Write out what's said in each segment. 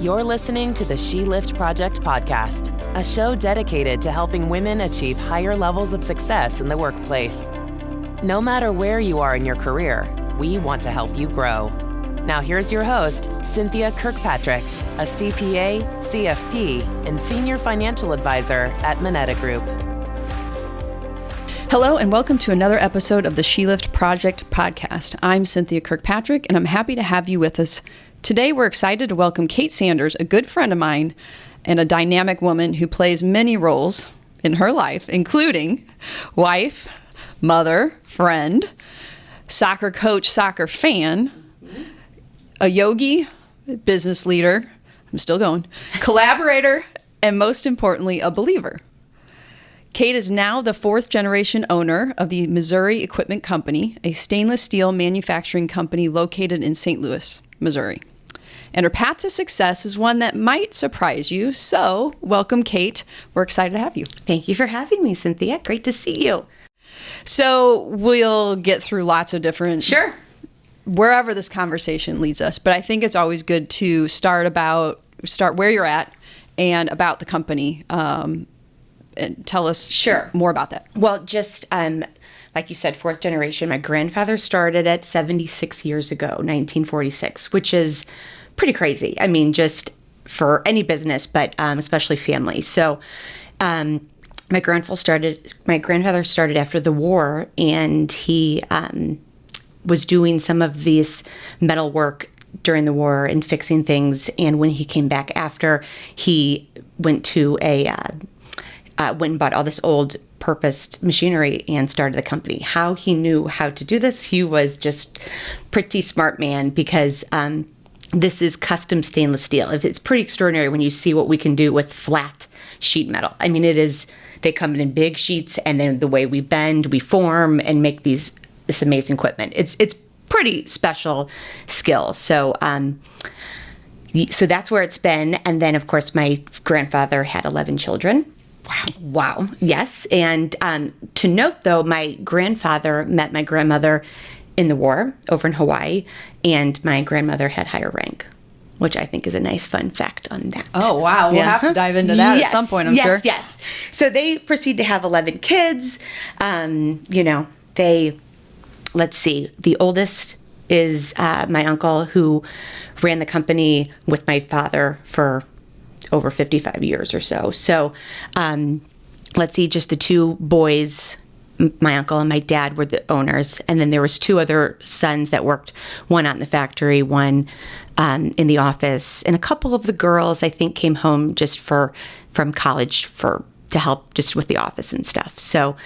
You're listening to the She Lift Project podcast, a show dedicated to helping women achieve higher levels of success in the workplace. No matter where you are in your career, we want to help you grow. Now here's your host, Cynthia Kirkpatrick, a CPA, CFP, and Senior Financial Advisor at Moneta Group. Hello and welcome to another episode of the She Lift Project podcast. I'm Cynthia Kirkpatrick and I'm happy to have you with us. Today we're excited to welcome Kate Sanders, a good friend of mine and a dynamic woman who plays many roles in her life, including wife, mother, friend, soccer coach, soccer fan, a yogi, business leader, I'm still going, collaborator, and most importantly, a believer. Kate is now the fourth generation owner of the Missouri Equipment Company, a stainless steel manufacturing company located in St. Louis, Missouri. And her path to success is one that might surprise you. So welcome, Kate. We're excited to have you. Thank you for having me, Cynthia. Great to see you. So we'll get through lots of different... Sure. Wherever this conversation leads us. But I think it's always good to start where you're at and about the company. And tell us more about that. Well, just like you said, fourth generation. My grandfather started at 76 years ago, 1946, which is pretty crazy. I mean, just for any business, but especially family. So my grandfather started after the war, and he was doing some of this metal work during the war and fixing things. And when he came back after, he went to went and bought all this old purposed machinery and started the company. How he knew how to do this, he was just pretty smart man, because this is custom stainless steel. It's pretty extraordinary when you see what we can do with flat sheet metal. I mean, they come in big sheets, and then the way we bend, we form and make this amazing equipment. It's pretty special skill. So that's where it's been. And then, of course, my grandfather had 11 children. Wow. Yes. And to note, though, my grandfather met my grandmother in the war over in Hawaii, and my grandmother had higher rank, which I think is a nice fun fact on that. Oh, wow. We'll have to dive into that at some point, I'm sure. Yes. So they proceed to have 11 kids. Let's see, the oldest is my uncle, who ran the company with my father for over 55 years or so. So let's see, just the two boys, my uncle and my dad, were the owners. And then there was two other sons that worked, one out in the factory, one in the office. And a couple of the girls, I think, came home just from college to help just with the office and stuff. So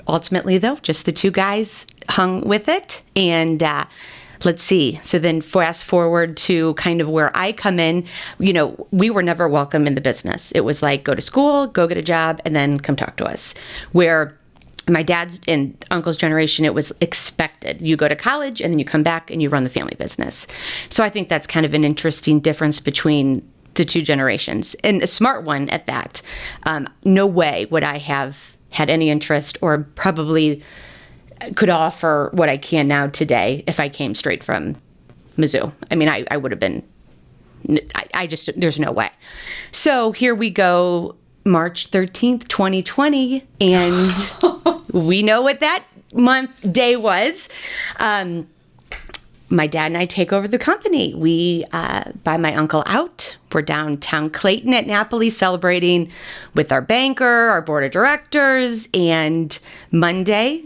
ultimately, though, just the two guys hung with it. And let's see. So then fast forward to kind of where I come in. We were never welcome in the business. It was like, go to school, go get a job, and then come talk to us. Where my dad's and uncle's generation, it was expected. You go to college, and then you come back and you run the family business. So I think that's kind of an interesting difference between the two generations, and a smart one at that. No way would I have had any interest, or probably could offer what I can now today if I came straight from Mizzou. I mean, I would have been, there's no way. So here we go, March 13th, 2020, and we know what that day was. My dad and I take over the company. We buy my uncle out. We're downtown Clayton at Napoli celebrating with our banker, our board of directors, and Monday,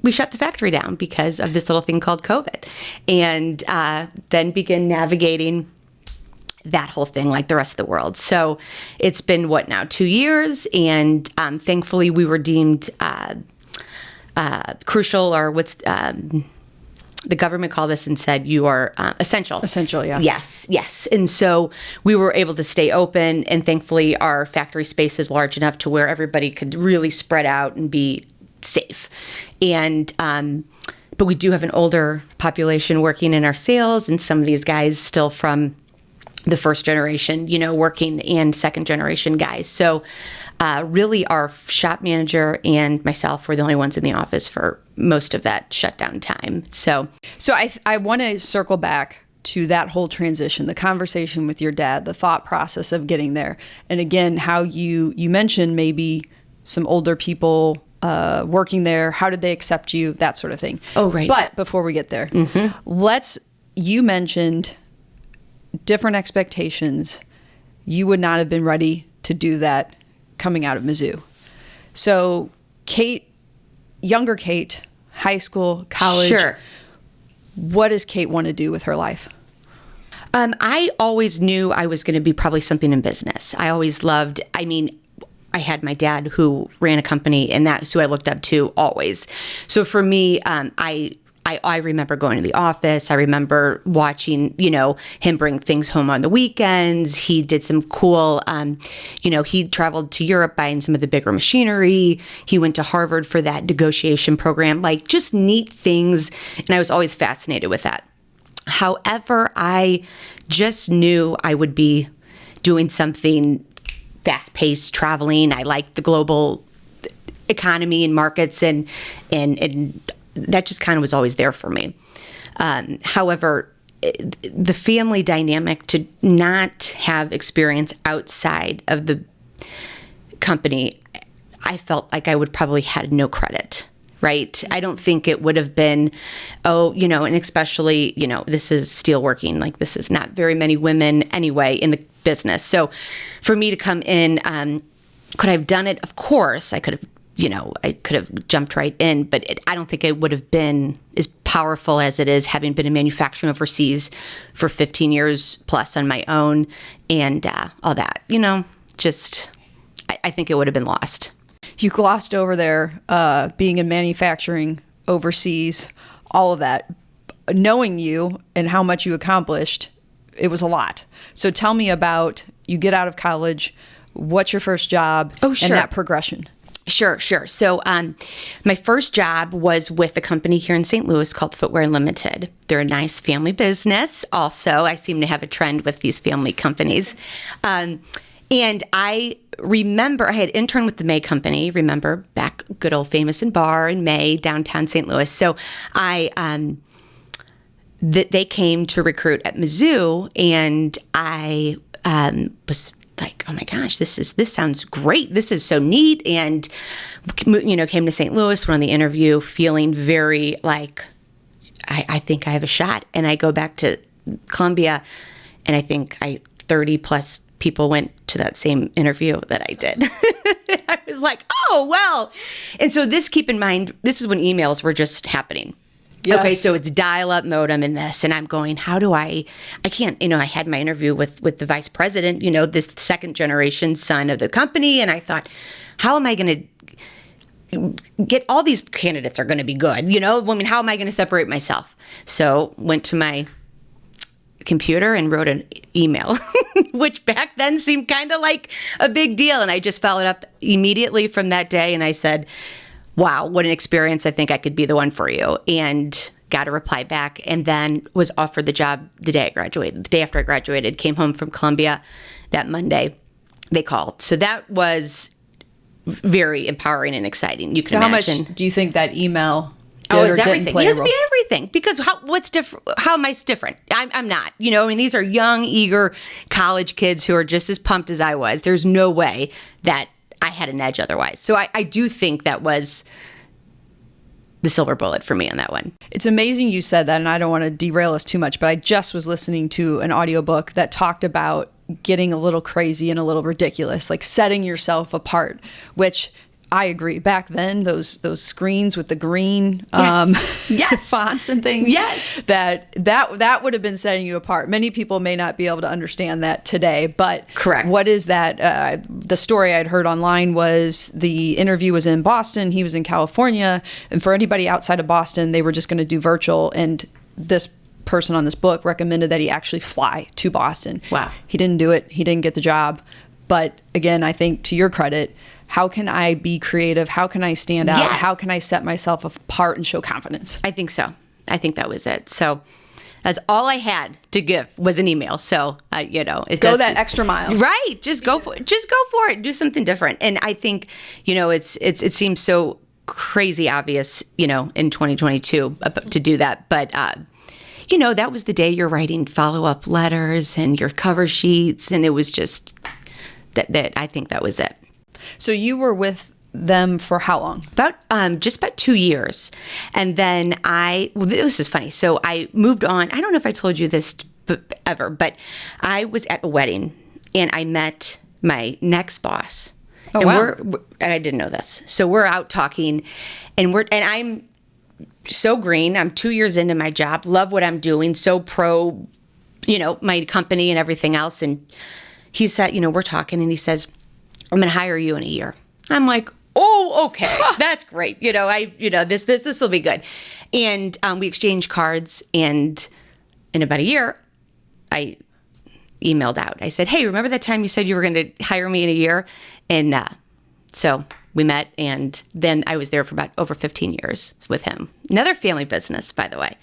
we shut the factory down because of this little thing called COVID, and then begin navigating that whole thing like the rest of the world. So it's been, 2 years, and thankfully we were deemed crucial, or the government called us and said, you are essential. Essential, yeah. Yes. And so we were able to stay open, and thankfully our factory space is large enough to where everybody could really spread out and be safe. And but we do have an older population working in our sales, and some of these guys still from the first generation, working, and second generation guys. So really our shop manager and myself were the only ones in the office for most of that shutdown time. So I want to circle back to that whole transition, the conversation with your dad, the thought process of getting there. And again, how you mentioned maybe some older people working there. How did they accept you? That sort of thing. Oh, right. But before we get there, you mentioned different expectations. You would not have been ready to do that coming out of Mizzou. So Kate, younger Kate, high school, college. Sure. What does Kate want to do with her life? I always knew I was going to be probably something in business. I always loved, I had my dad who ran a company, and that's who I looked up to always. So for me, I remember going to the office. I remember watching, him bring things home on the weekends. He did some cool, he traveled to Europe buying some of the bigger machinery. He went to Harvard for that negotiation program, like just neat things. And I was always fascinated with that. However, I just knew I would be doing something fast-paced, traveling. I liked the global economy and markets, and that just kind of was always there for me. However, the family dynamic, to not have experience outside of the company, I felt like I would probably had no credit. Right. I don't think it would have been, and especially, this is steelworking. Like, this is not very many women anyway in the business. So for me to come in, could I have done it? Of course, I could have, I could have jumped right in, but I don't think it would have been as powerful as it is, having been in manufacturing overseas for 15 years plus on my own, and all that, I think it would have been lost. You glossed over there, being in manufacturing overseas, all of that. Knowing you and how much you accomplished, it was a lot. So tell me about, you get out of college, what's your first job, and that progression? Sure. So my first job was with a company here in St. Louis called Footwear Unlimited. They're a nice family business. Also, I seem to have a trend with these family companies. And I remember I had interned with the May Company, back good old Famous and Bar in May, downtown St. Louis. So they came to recruit at Mizzou, and I was like, oh my gosh, this sounds great. This is so neat. And, came to St. Louis, went on the interview feeling very like, I think I have a shot. And I go back to Columbia, and I think 30 plus people went to that same interview that I did. I was like, oh, well. And so keep in mind, this is when emails were just happening. Yes. Okay, so it's dial-up modem in this, and I'm going, how do I can't, I had my interview with the vice president, this second generation son of the company, and I thought, how am I going to get, all these candidates are going to be good, how am I going to separate myself? So went to my computer and wrote an email, which back then seemed kind of like a big deal. And I just followed up immediately from that day. And I said, wow, what an experience. I think I could be the one for you. And got a reply back, and then was offered the job the day I graduated. The day after I graduated, came home from Columbia that Monday, they called. So that was very empowering and exciting. You can imagine. How much do you think that email did or didn't play a role? Everything. Because what's different? How am I different? I'm not. These are young, eager college kids who are just as pumped as I was. There's no way that I had an edge otherwise. So I do think that was the silver bullet for me on that one. It's amazing you said that, and I don't want to derail us too much, but I just was listening to an audiobook that talked about getting a little crazy and a little ridiculous, like setting yourself apart, which I agree. Back then, those screens with the green yes. fonts and things, yes, that would have been setting you apart. Many people may not be able to understand that today, but correct. What is that? The story I'd heard online was the interview was in Boston. He was in California, and for anybody outside of Boston, they were just going to do virtual. And this person on this book recommended that he actually fly to Boston. Wow. He didn't do it. He didn't get the job. But again, I think to your credit, how can I be creative? How can I stand out? Yes. How can I set myself apart and show confidence? I think so. I think that was it. So that's all I had to give was an email. So, go that extra mile. Right. Just go for it. Do something different. And I think, it seems so crazy obvious, in 2022 to do that. But, that was the day you're writing follow-up letters and your cover sheets. And it was just that I think that was it. So you were with them for how long? Just about 2 years. And then this is funny. So I moved on. I don't know if I told you this ever, but I was at a wedding and I met my next boss. Oh, and wow. I didn't know this. So we're out talking and I'm so green. I'm 2 years into my job, love what I'm doing, so pro, my company and everything else. And he said, we're talking and he says, I'm going to hire you in a year. I'm like, oh, okay, that's great. This will be good. And we exchanged cards, and in about a year, I emailed out. I said, hey, remember that time you said you were going to hire me in a year? And so we met, and then I was there for about over 15 years with him. Another family business, by the way.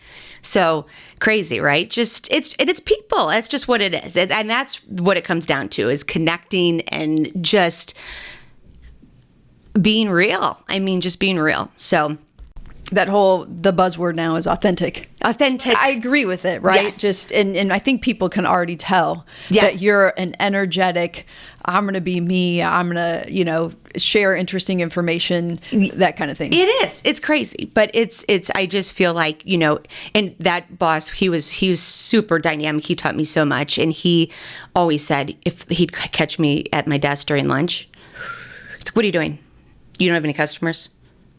So crazy, right? It's people. That's just what it is. And that's what it comes down to, is connecting and just being real. Just being real. So the buzzword now is authentic. Authentic. I agree with it, right? Yes. And I think people can already tell Yes. that you're an energetic, I'm going to be me, I'm going to, share interesting information, that kind of thing. It is. It's crazy. But I just feel like, and that boss, he was super dynamic. He taught me so much. And he always said, if he'd catch me at my desk during lunch, it's, what are you doing? You don't have any customers?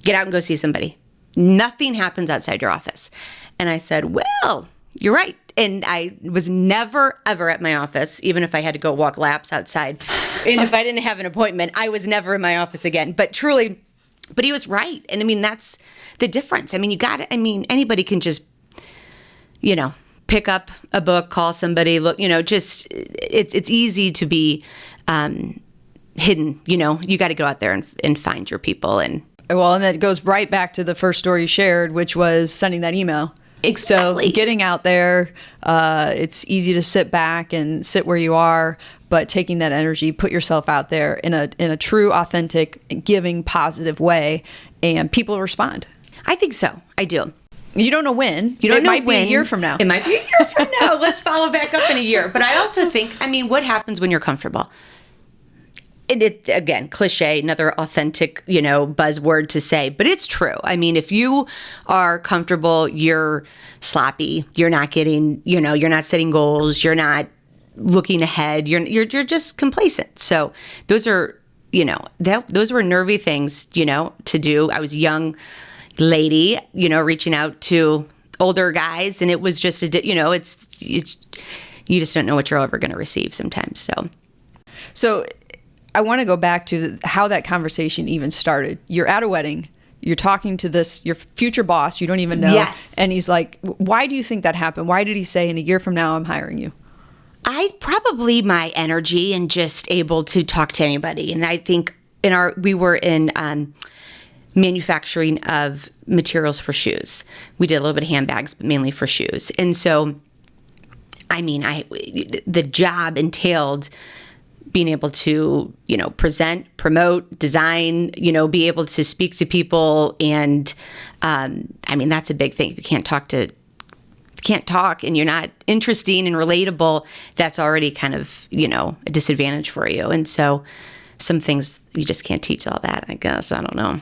Get out and go see somebody. Nothing happens outside your office. And I said, well, you're right. And I was never, ever at my office, even if I had to go walk laps outside. And if I didn't have an appointment, I was never in my office again. But he was right. And that's the difference. Anybody can just, pick up a book, call somebody, look, it's easy to be hidden. You got to go out there and find your people. And that goes right back to the first story you shared, which was sending that email. Exactly. So getting out there, it's easy to sit back and sit where you are, but taking that energy, put yourself out there in a true, authentic, giving, positive way, and people respond. I think so. I do. You don't know when. It might be a year from now. It might be a year from now. Let's follow back up in a year. But I also think, what happens when you're comfortable? It again, cliche, another authentic, buzzword to say, but it's true. If you are comfortable, you're sloppy, you're not getting, you're not setting goals, you're not looking ahead, you're just complacent. So those are, those were nervy things, to do. I was a young lady, reaching out to older guys, and it was just you just don't know what you're ever going to receive sometimes. So I want to go back to how that conversation even started. You're at a wedding. You're talking to your future boss. You don't even know. Yes. And he's like, why do you think that happened? Why did he say in a year from now, I'm hiring you? Probably my energy and just able to talk to anybody. And I think we were in manufacturing of materials for shoes. We did a little bit of handbags, but mainly for shoes. And so, the job entailed being able to, present, promote, design, be able to speak to people. And, that's a big thing. If you can't talk and you're not interesting and relatable, that's already kind of, a disadvantage for you. And so some things you just can't teach all that, I guess. I don't know.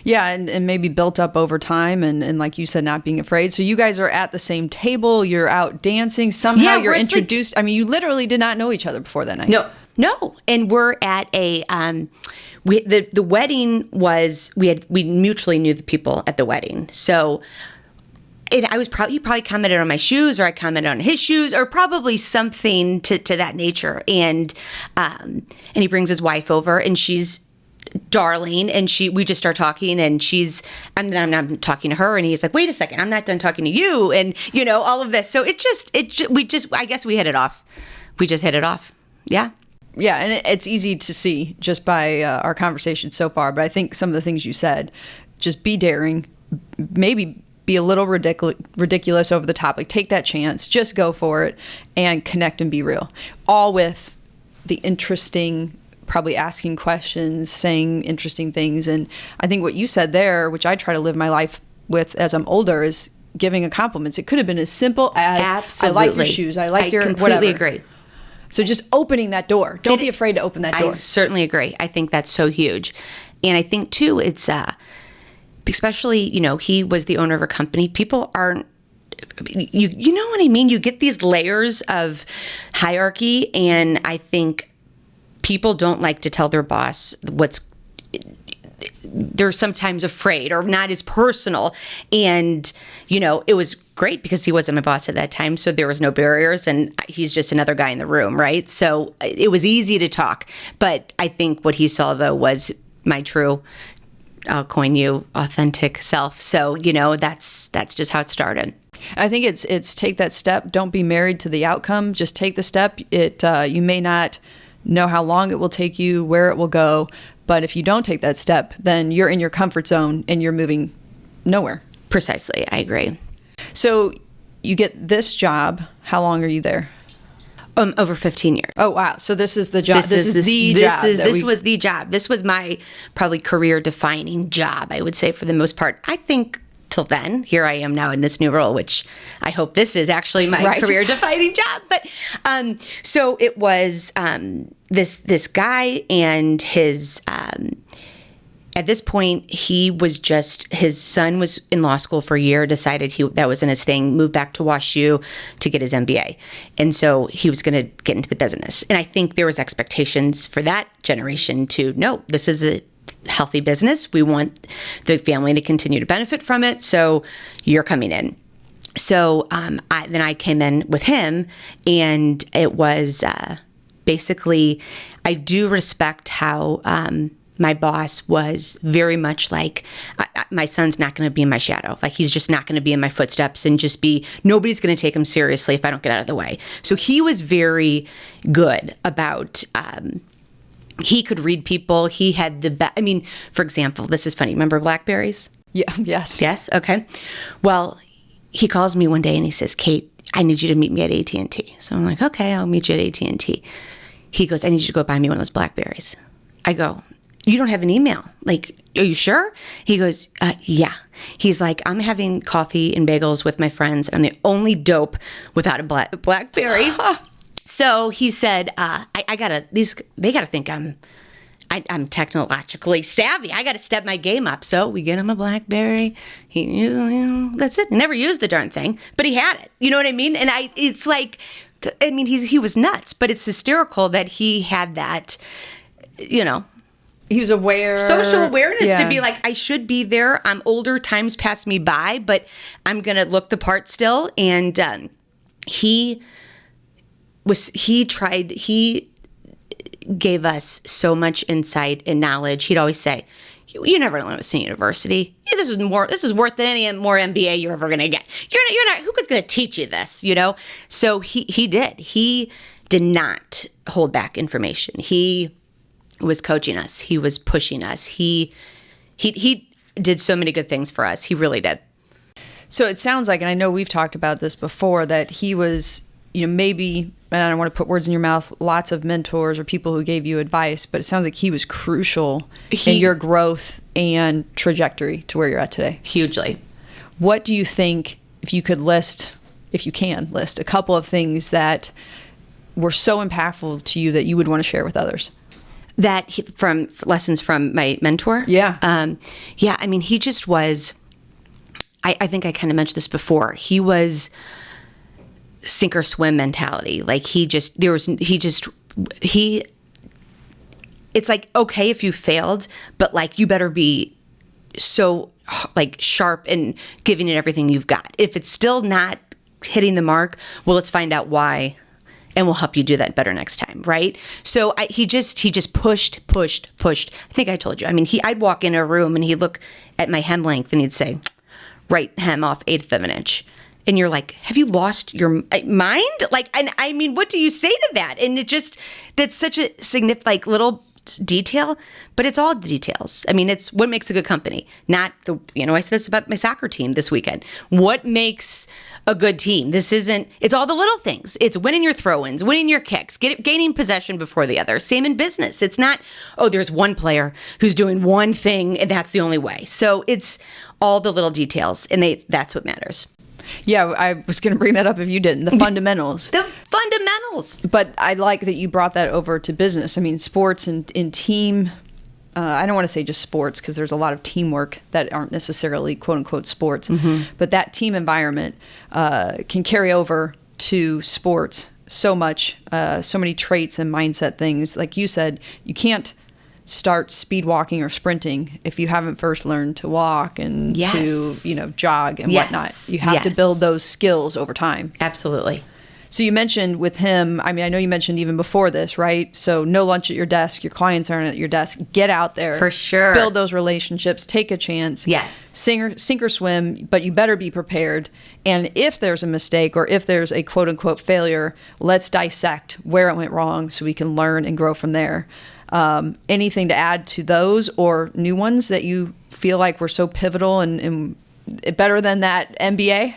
Yeah, and maybe built up over time, and like you said, not being afraid. So you guys are at the same table, you're out dancing, somehow you're introduced. You literally did not know each other before that night. No. And we're at the wedding was, we mutually knew the people at the wedding. So he probably commented on my shoes, or I commented on his shoes, or probably something to that nature. And he brings his wife over, and she's darling, and we just start talking, and I'm not talking to her, and he's like, wait a second, I'm not done talking to you, and all of this. So I guess we hit it off. We just hit it off. Yeah. Yeah, and it's easy to see just by our conversation so far, but I think some of the things you said, just be daring, maybe be a little ridiculous, over the top, like take that chance, just go for it, and connect and be real. All with the interesting, probably asking questions, saying interesting things. And I think what you said there, which I try to live my life with as I'm older, is giving a compliments. It could have been as simple as, Absolutely. I like your shoes, I like your completely whatever. agree. So just opening that door. Don't be afraid to open that door. I certainly agree. I think that's so huge. And I think too, it's especially, you know, he was the owner of a company. People aren't, you know what I mean? You get these layers of hierarchy, and I think people don't like to tell their boss they're sometimes afraid or not as personal. And, you know, it was great because he wasn't my boss at that time. So there was no barriers, and he's just another guy in the room. Right. So it was easy to talk. But I think what he saw, though, was my true, I'll coin you, authentic self. So, you know, that's just how it started. I think it's take that step. Don't be married to the outcome. Just take the step. You may not know how long it will take you, where it will go. But if you don't take that step, then you're in your comfort zone and you're moving nowhere. Precisely. I agree. So you get this job. How long are you there? Over 15 years. Oh, wow. So this is the job. This was the job. This was my probably career defining job, I would say, for the most part. I think till then, here I am now in this new role, which I hope this is actually my career defining job. But so it was this guy and his at this point, his son was in law school for a year, decided that wasn't his thing, moved back to WashU to get his MBA. And so he was going to get into the business. And I think there was expectations for that generation to, no, this is a healthy business. We want the family to continue to benefit from it. So you're coming in. So then I came in with him, and it was basically, I do respect how my boss was very much like, my son's not going to be in my shadow. Like, he's just not going to be in my footsteps and nobody's going to take him seriously if I don't get out of the way. So he was very good about, he could read people. He had the best. I mean, for example, this is funny. Remember Blackberries? Yeah. Yes. Yes. Okay. Well, he calls me one day and he says, Kate, I need you to meet me at AT&T. So I'm like, okay, I'll meet you at AT&T. He goes, I need you to go buy me one of those Blackberries. I go, you don't have an email. Like, are you sure? He goes, yeah. He's like, I'm having coffee and bagels with my friends. I'm the only dope without a Blackberry. So he said, they gotta think I'm technologically savvy. I gotta step my game up. So we get him a Blackberry. That's it. He never used the darn thing, but he had it. You know what I mean? And it's like, I mean, he was nuts, but it's hysterical that he had that, you know. He was aware. Social awareness to be like, I should be there. I'm older. Time's passed me by, but I'm going to look the part still. And he gave us so much insight and knowledge. He'd always say, you never learn at university. This is worth any more MBA you're ever going to get. You're not, who's going to teach you this, you know? So he did. He did not hold back information. He was coaching us. He was pushing us. He did so many good things for us. He really did. So it sounds like, and I know we've talked about this before, that he was, you know, maybe, and I don't want to put words in your mouth, lots of mentors or people who gave you advice, but it sounds like he was crucial in your growth and trajectory to where you're at today. Hugely. What do you think, if you can list a couple of things that were so impactful to you that you would want to share with others? From lessons from my mentor? Yeah. I mean, he just was, I think I kind of mentioned this before. He was sink or swim mentality. Like it's like, okay, if you failed, but like, you better be so like sharp and giving it everything you've got. If it's still not hitting the mark, well, let's find out why. And we'll help you do that better next time, right? So he just pushed. I think I told you. I mean, I'd walk into a room and he'd look at my hem length and he'd say, right hem off 1/8 of an inch. And you're like, have you lost your mind? Like, and I mean, what do you say to that? And that's such a significant, like, little detail, but it's all details. I mean, it's what makes a good company, not I said this about my soccer team this weekend. What makes a good team? It's all the little things. It's winning your throw-ins, winning your kicks, gaining possession before the other. Same in business. It's not, there's one player who's doing one thing and that's the only way. So it's all the little details, and that's what matters. Yeah, I was going to bring that up if you didn't. The fundamentals. The fundamentals. But I like that you brought that over to business. I mean, sports and in team, I don't want to say just sports because there's a lot of teamwork that aren't necessarily quote unquote sports. But that team environment can carry over to sports so much, so many traits and mindset things. Like you said, you can't start speed walking or sprinting if you haven't first learned to walk and to, jog and whatnot. You have to build those skills over time. Absolutely. So you mentioned with him, I mean, I know you mentioned even before this, right? So no lunch at your desk, your clients aren't at your desk. Get out there. For sure. Build those relationships, take a chance. Yes. Sink or swim, but you better be prepared. And if there's a mistake or if there's a quote unquote failure, let's dissect where it went wrong so we can learn and grow from there. Anything to add to those or new ones that you feel like were so pivotal and better than that MBA?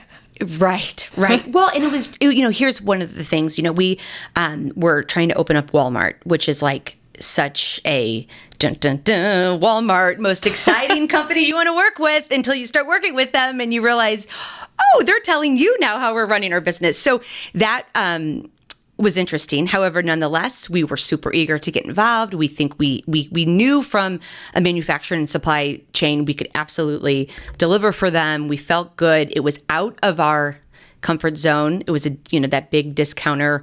Right. Well, and it was, here's one of the things, we were trying to open up Walmart, which is like such a Walmart, most exciting company you want to work with until you start working with them and you realize, oh, they're telling you now how we're running our business. So that was interesting. However, nonetheless, we were super eager to get involved. We think we knew from a manufacturing and supply chain we could absolutely deliver for them. We felt good. It was out of our comfort zone. It was that big discounter,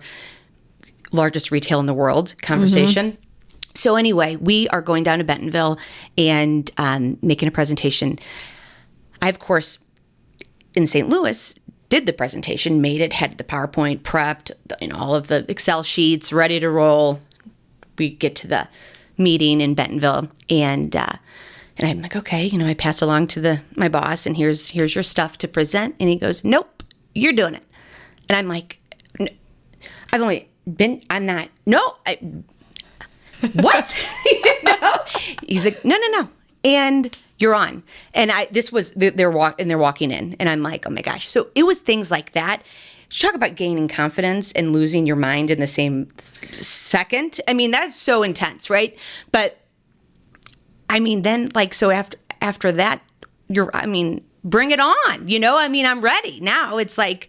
largest retail in the world conversation. So anyway, we are going down to Bentonville and making a presentation. I, of course, in St. Louis, did the presentation, made it, had the PowerPoint prepped, all of the Excel sheets ready to roll. We get to the meeting in Bentonville, and I'm like, okay, I pass along to my boss, and here's your stuff to present, and he goes, nope, you're doing it, and I'm like, I'm not, no, what? He's like, no, and you're on. And they're walking in, and I'm like, oh my gosh. So it was things like that. Talk about gaining confidence and losing your mind in the same second. I mean, that's so intense, right? But I mean, then so after that, bring it on. I'm ready now. It's like,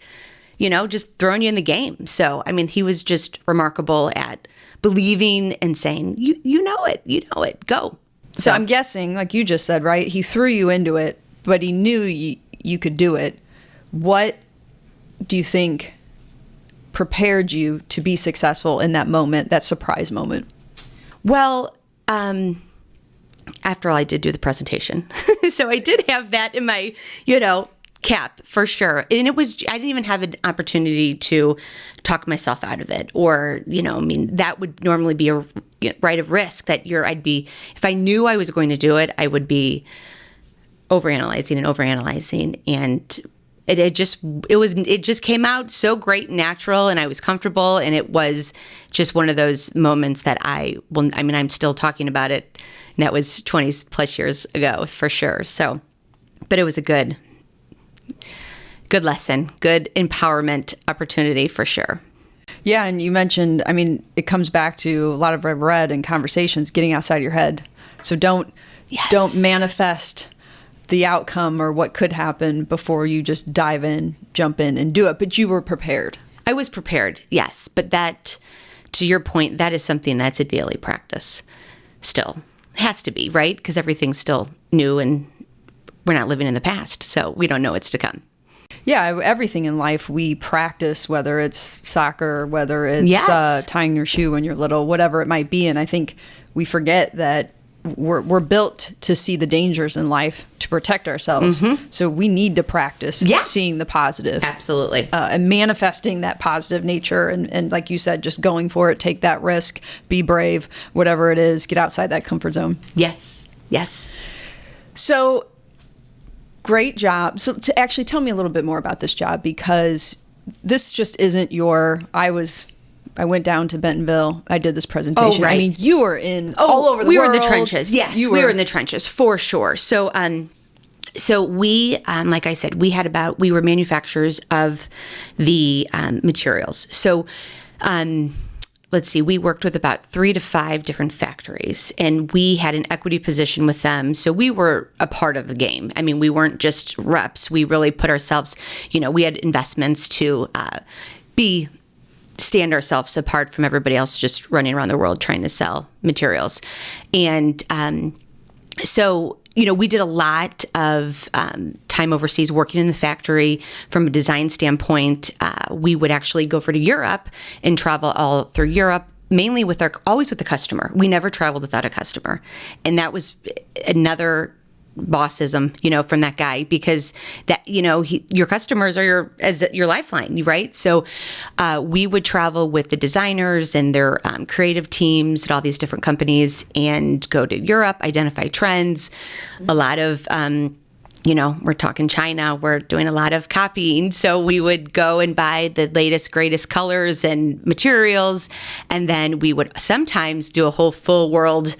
just throwing you in the game. So, he was just remarkable at believing and saying, you know it, go. So I'm guessing, like you just said, right? He threw you into it, but he knew you could do it. What do you think prepared you to be successful in that moment, that surprise moment? Well, after all, I did do the presentation. So I did have that in my, cap for sure. And I didn't even have an opportunity to talk myself out of it or, that would normally be a right of risk that if I knew I was going to do it, I would be overanalyzing. And it just came out so great and natural, and I was comfortable. And it was just one of those moments that I'm still talking about it. And that was 20 plus years ago for sure. So, but it was a good lesson, good empowerment opportunity for sure. Yeah, and you mentioned, it comes back to a lot of I've read and conversations, getting outside your head. So don't manifest the outcome or what could happen before you just dive in, jump in, and do it. But you were prepared. I was prepared, yes. But that, to your point, that is something that's a daily practice still. It has to be, right? Because everything's still new and we're not living in the past, so we don't know what's to come. Yeah, everything in life we practice, whether it's soccer, whether it's tying your shoe when you're little, whatever it might be. And I think we forget that we're built to see the dangers in life to protect ourselves. So we need to practice seeing the positive. Absolutely. And manifesting that positive nature. And like you said, just going for it, take that risk, be brave, whatever it is, get outside that comfort zone. Yes. So great job. So to actually tell me a little bit more about this job, because this just isn't I went down to Bentonville. I did this presentation. Oh, right. You were all over the world. We were in the trenches. Yes, we were in the trenches for sure. So, we, like I said, we were manufacturers of the materials. So, let's see, we worked with about 3 to 5 different factories, and we had an equity position with them. So we were a part of the game. I mean, we weren't just reps. We really put ourselves, we had investments to stand ourselves apart from everybody else just running around the world trying to sell materials. And so we did a lot of time overseas working in the factory. From a design standpoint, we would actually go over to Europe and travel all through Europe, mainly always with the customer. We never traveled without a customer. And that was another bossism, from that guy, because that, your customers are your lifeline, right? So we would travel with the designers and their creative teams at all these different companies and go to Europe, identify trends, a lot of, we're talking China, we're doing a lot of copying. So we would go and buy the latest, greatest colors and materials. And then we would sometimes do a whole full world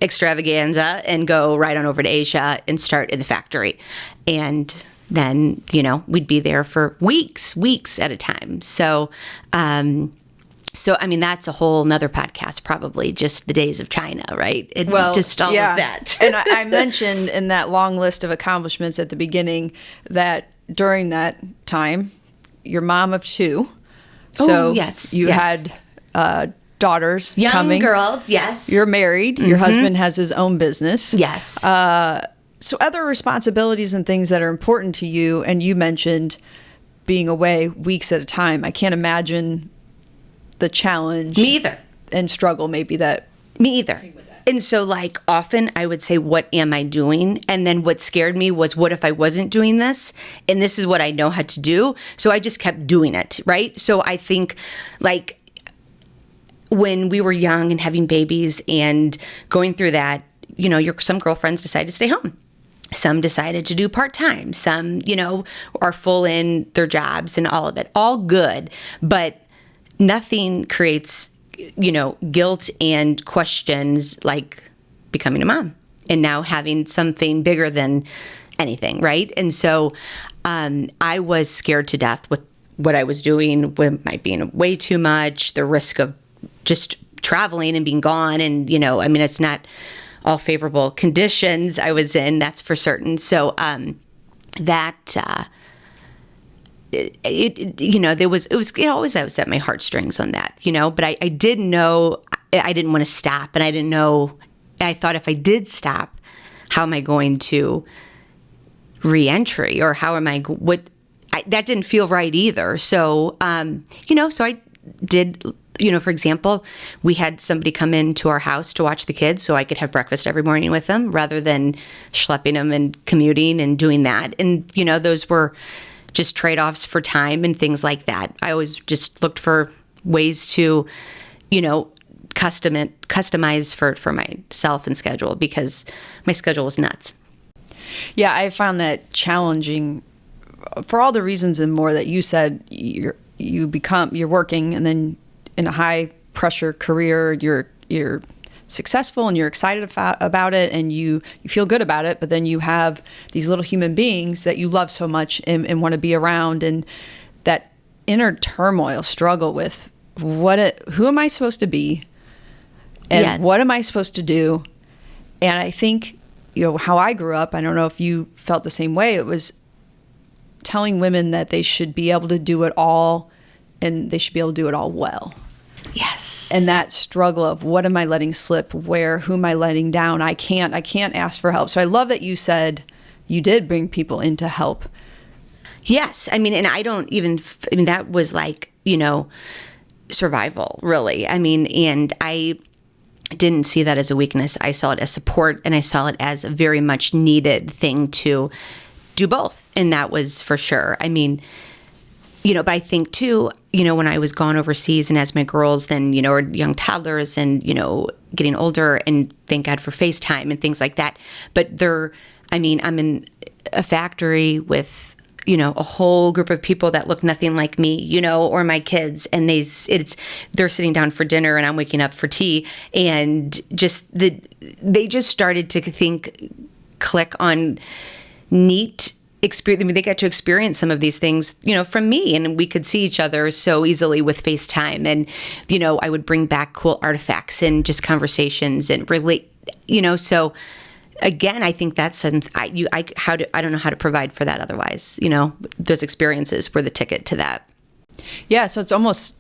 extravaganza and go right on over to Asia and start in the factory. And then, we'd be there for weeks at a time. So, I mean, that's a whole nother podcast, probably, just the days of China, right? And just all of that. And I mentioned in that long list of accomplishments at the beginning that during that time, you're mom of 2. So you had daughters, young girls, yes. You're married. Your husband has his own business. Yes. So other responsibilities and things that are important to you, and you mentioned being away weeks at a time. I can't imagine the challenge. Me either. And struggle maybe that. Me either. And so often I would say, what am I doing? And then what scared me was, what if I wasn't doing this? And this is what I know how to do. So I just kept doing it, right? So I think when we were young and having babies and going through that, some girlfriends decided to stay home. Some decided to do part-time. Some, are full in their jobs and all of it. All good. But nothing creates, guilt and questions like becoming a mom and now having something bigger than anything, right? And so I was scared to death with what I was doing, with my being away too much, the risk of just traveling and being gone. And, it's not all favorable conditions I was in, that's for certain. So I was at my heartstrings on that, but I did know I didn't want to stop. And I thought if I did stop, how am I going to re-entry, or how am that didn't feel right either. So, so I did, for example, we had somebody come into our house to watch the kids so I could have breakfast every morning with them rather than schlepping them and commuting and doing that. And, those were just trade-offs for time and things like that. I always just looked for ways to, customize for myself and schedule, because my schedule was nuts. Yeah, I found that challenging for all the reasons and more that you said. You're working, and then in a high pressure career, you're successful and you're excited about it and you feel good about it, but then you have these little human beings that you love so much and want to be around, and that inner turmoil struggle with who am I supposed to be, and what am I supposed to do? And I think, how I grew up, I don't know if you felt the same way, it was telling women that they should be able to do it all, and they should be able to do it all well. Yes. And that struggle of what am I letting slip? Who am I letting down? I can't ask for help. So I love that you said you did bring people in to help. Yes. And that was survival, really. And I didn't see that as a weakness. I saw it as support, and I saw it as a very much needed thing to do both. And that was for sure. But I think too, when I was gone overseas and as my girls then, are young toddlers and, getting older, and thank God for FaceTime and things like that. But I'm in a factory with, a whole group of people that look nothing like me, or my kids, and they're sitting down for dinner and I'm waking up for tea, and they just started to click on neat experience. I mean, they got to experience some of these things, from me, and we could see each other so easily with FaceTime. And, I would bring back cool artifacts and just conversations and relate, so again, I think that's, I don't know how to provide for that otherwise, those experiences were the ticket to that. Yeah. So it's almost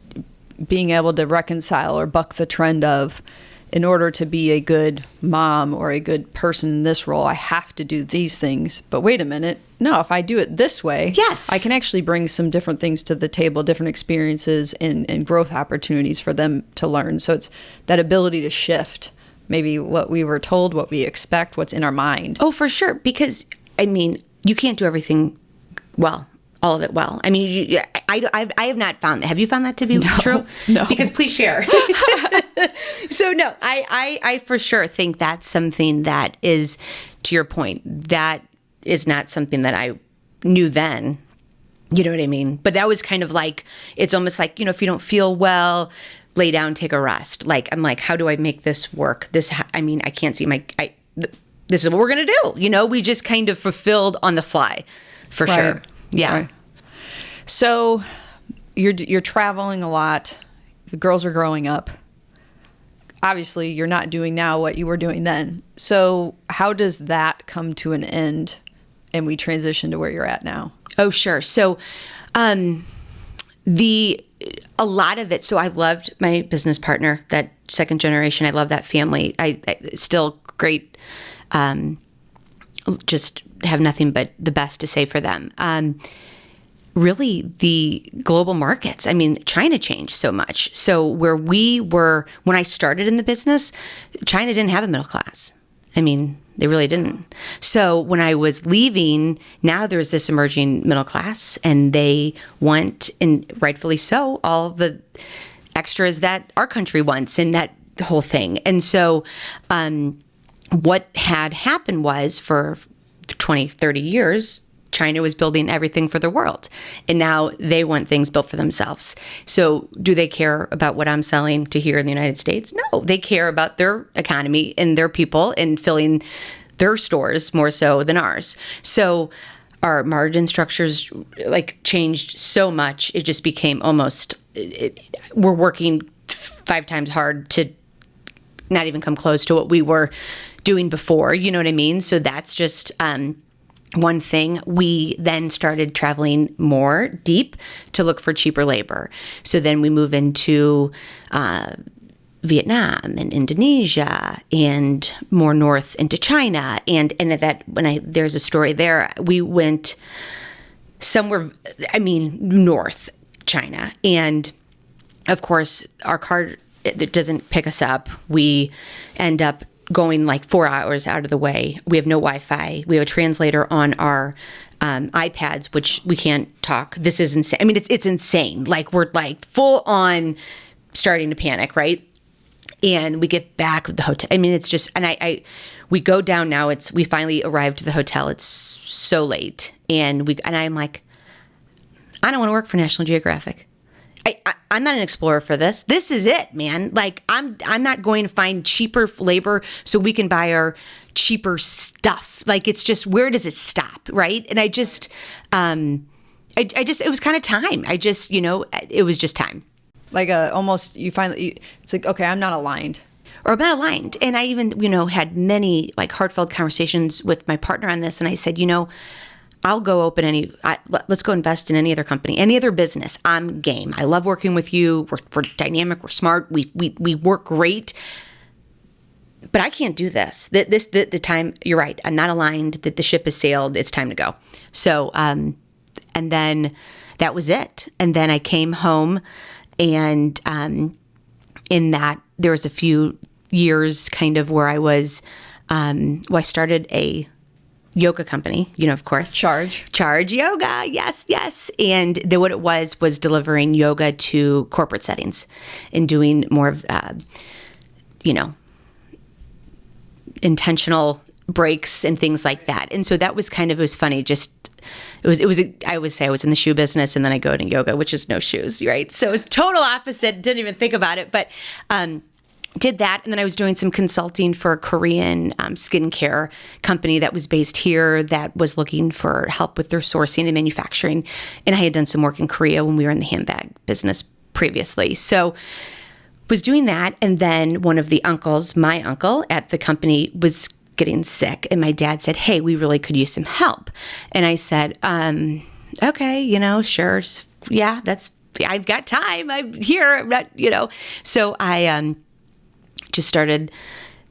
being able to reconcile or buck the trend of, in order to be a good mom or a good person in this role, I have to do these things. But wait a minute. No, if I do it this way, yes, I can actually bring some different things to the table, different experiences and growth opportunities for them to learn. So it's that ability to shift maybe what we were told, what we expect, what's in our mind. Oh, for sure. Because, I mean, you can't do everything well. All of it well. I mean, I have not found that. Have you found that to be true? No. Because please share. So no, I for sure think that's something that is, to your point, that is not something that I knew then. You know what I mean? But that was kind of like, it's almost like, if you don't feel well, lay down, take a rest. Like, I'm like, how do I make this work? I can't see this is what we're going to do. We just kind of fulfilled on the fly for sure. Yeah. Right. So you're traveling a lot. The girls are growing up. Obviously, you're not doing now what you were doing then. So how does that come to an end and we transition to where you're at now? Oh, sure. So a lot of it, so I loved my business partner, that second generation. I love that family. I still great, just have nothing but the best to say for them. Really, the global markets. I mean, China changed so much. So where we were, when I started in the business, China didn't have a middle class. I mean, they really didn't. So when I was leaving, now there's this emerging middle class, and they want, and rightfully so, all the extras that our country wants and that whole thing. And so what had happened was, for 20, 30 years, China was building everything for the world, and now they want things built for themselves. So do they care about what I'm selling to here in the United States? No, they care about their economy and their people and filling their stores more so than ours. So our margin structures changed so much. It just became almost, we're working 5 times hard to not even come close to what we were doing before. You know what I mean? So that's just, one thing. We then started traveling more deep to look for cheaper labor. So then we move into Vietnam and Indonesia and more north into China. And that there's a story there. We went somewhere, north China. And of course, our car, it doesn't pick us up. We end up going 4 hours out of the way. We have no Wi-Fi. We have a translator on our iPads, which we can't talk. This is insane. I mean, it's insane. We're full on starting to panic, right? And we get back at the hotel. I mean, it's just, and we go down now. We finally arrived to the hotel. It's so late, and I'm like, I don't want to work for National Geographic. I'm not an explorer for this. This is it, man. I'm not going to find cheaper labor so we can buy our cheaper stuff. It's just, where does it stop, right? And I just, it was kind of time. It was just time. Almost, you find that it's okay, I'm not aligned. Or I'm not aligned. And I even, had many heartfelt conversations with my partner on this. And I said, I'll go open let's go invest in any other company, any other business. I'm game. I love working with you. We're dynamic. We're smart. We work great. But I can't do this. The time, you're right. I'm not aligned. That the ship has sailed. It's time to go. So, and then that was it. And then I came home, and in that there was a few years kind of where I was, I started a yoga company, of course. Charge Yoga. Yes. And what it was delivering yoga to corporate settings and doing more of, intentional breaks and things like that. And so that was it was funny. I would say I was in the shoe business, and then I go to yoga, which is no shoes, right? So it was total opposite. Didn't even think about it. But did that, and then I was doing some consulting for a Korean skincare company that was based here that was looking for help with their sourcing and manufacturing. And I had done some work in Korea when we were in the handbag business previously. So was doing that, and then one of the uncles, my uncle at the company, was getting sick, and my dad said, "Hey, we really could use some help." And I said, "Okay, sure, yeah, I've got time. I'm here. I'm not. So I just started,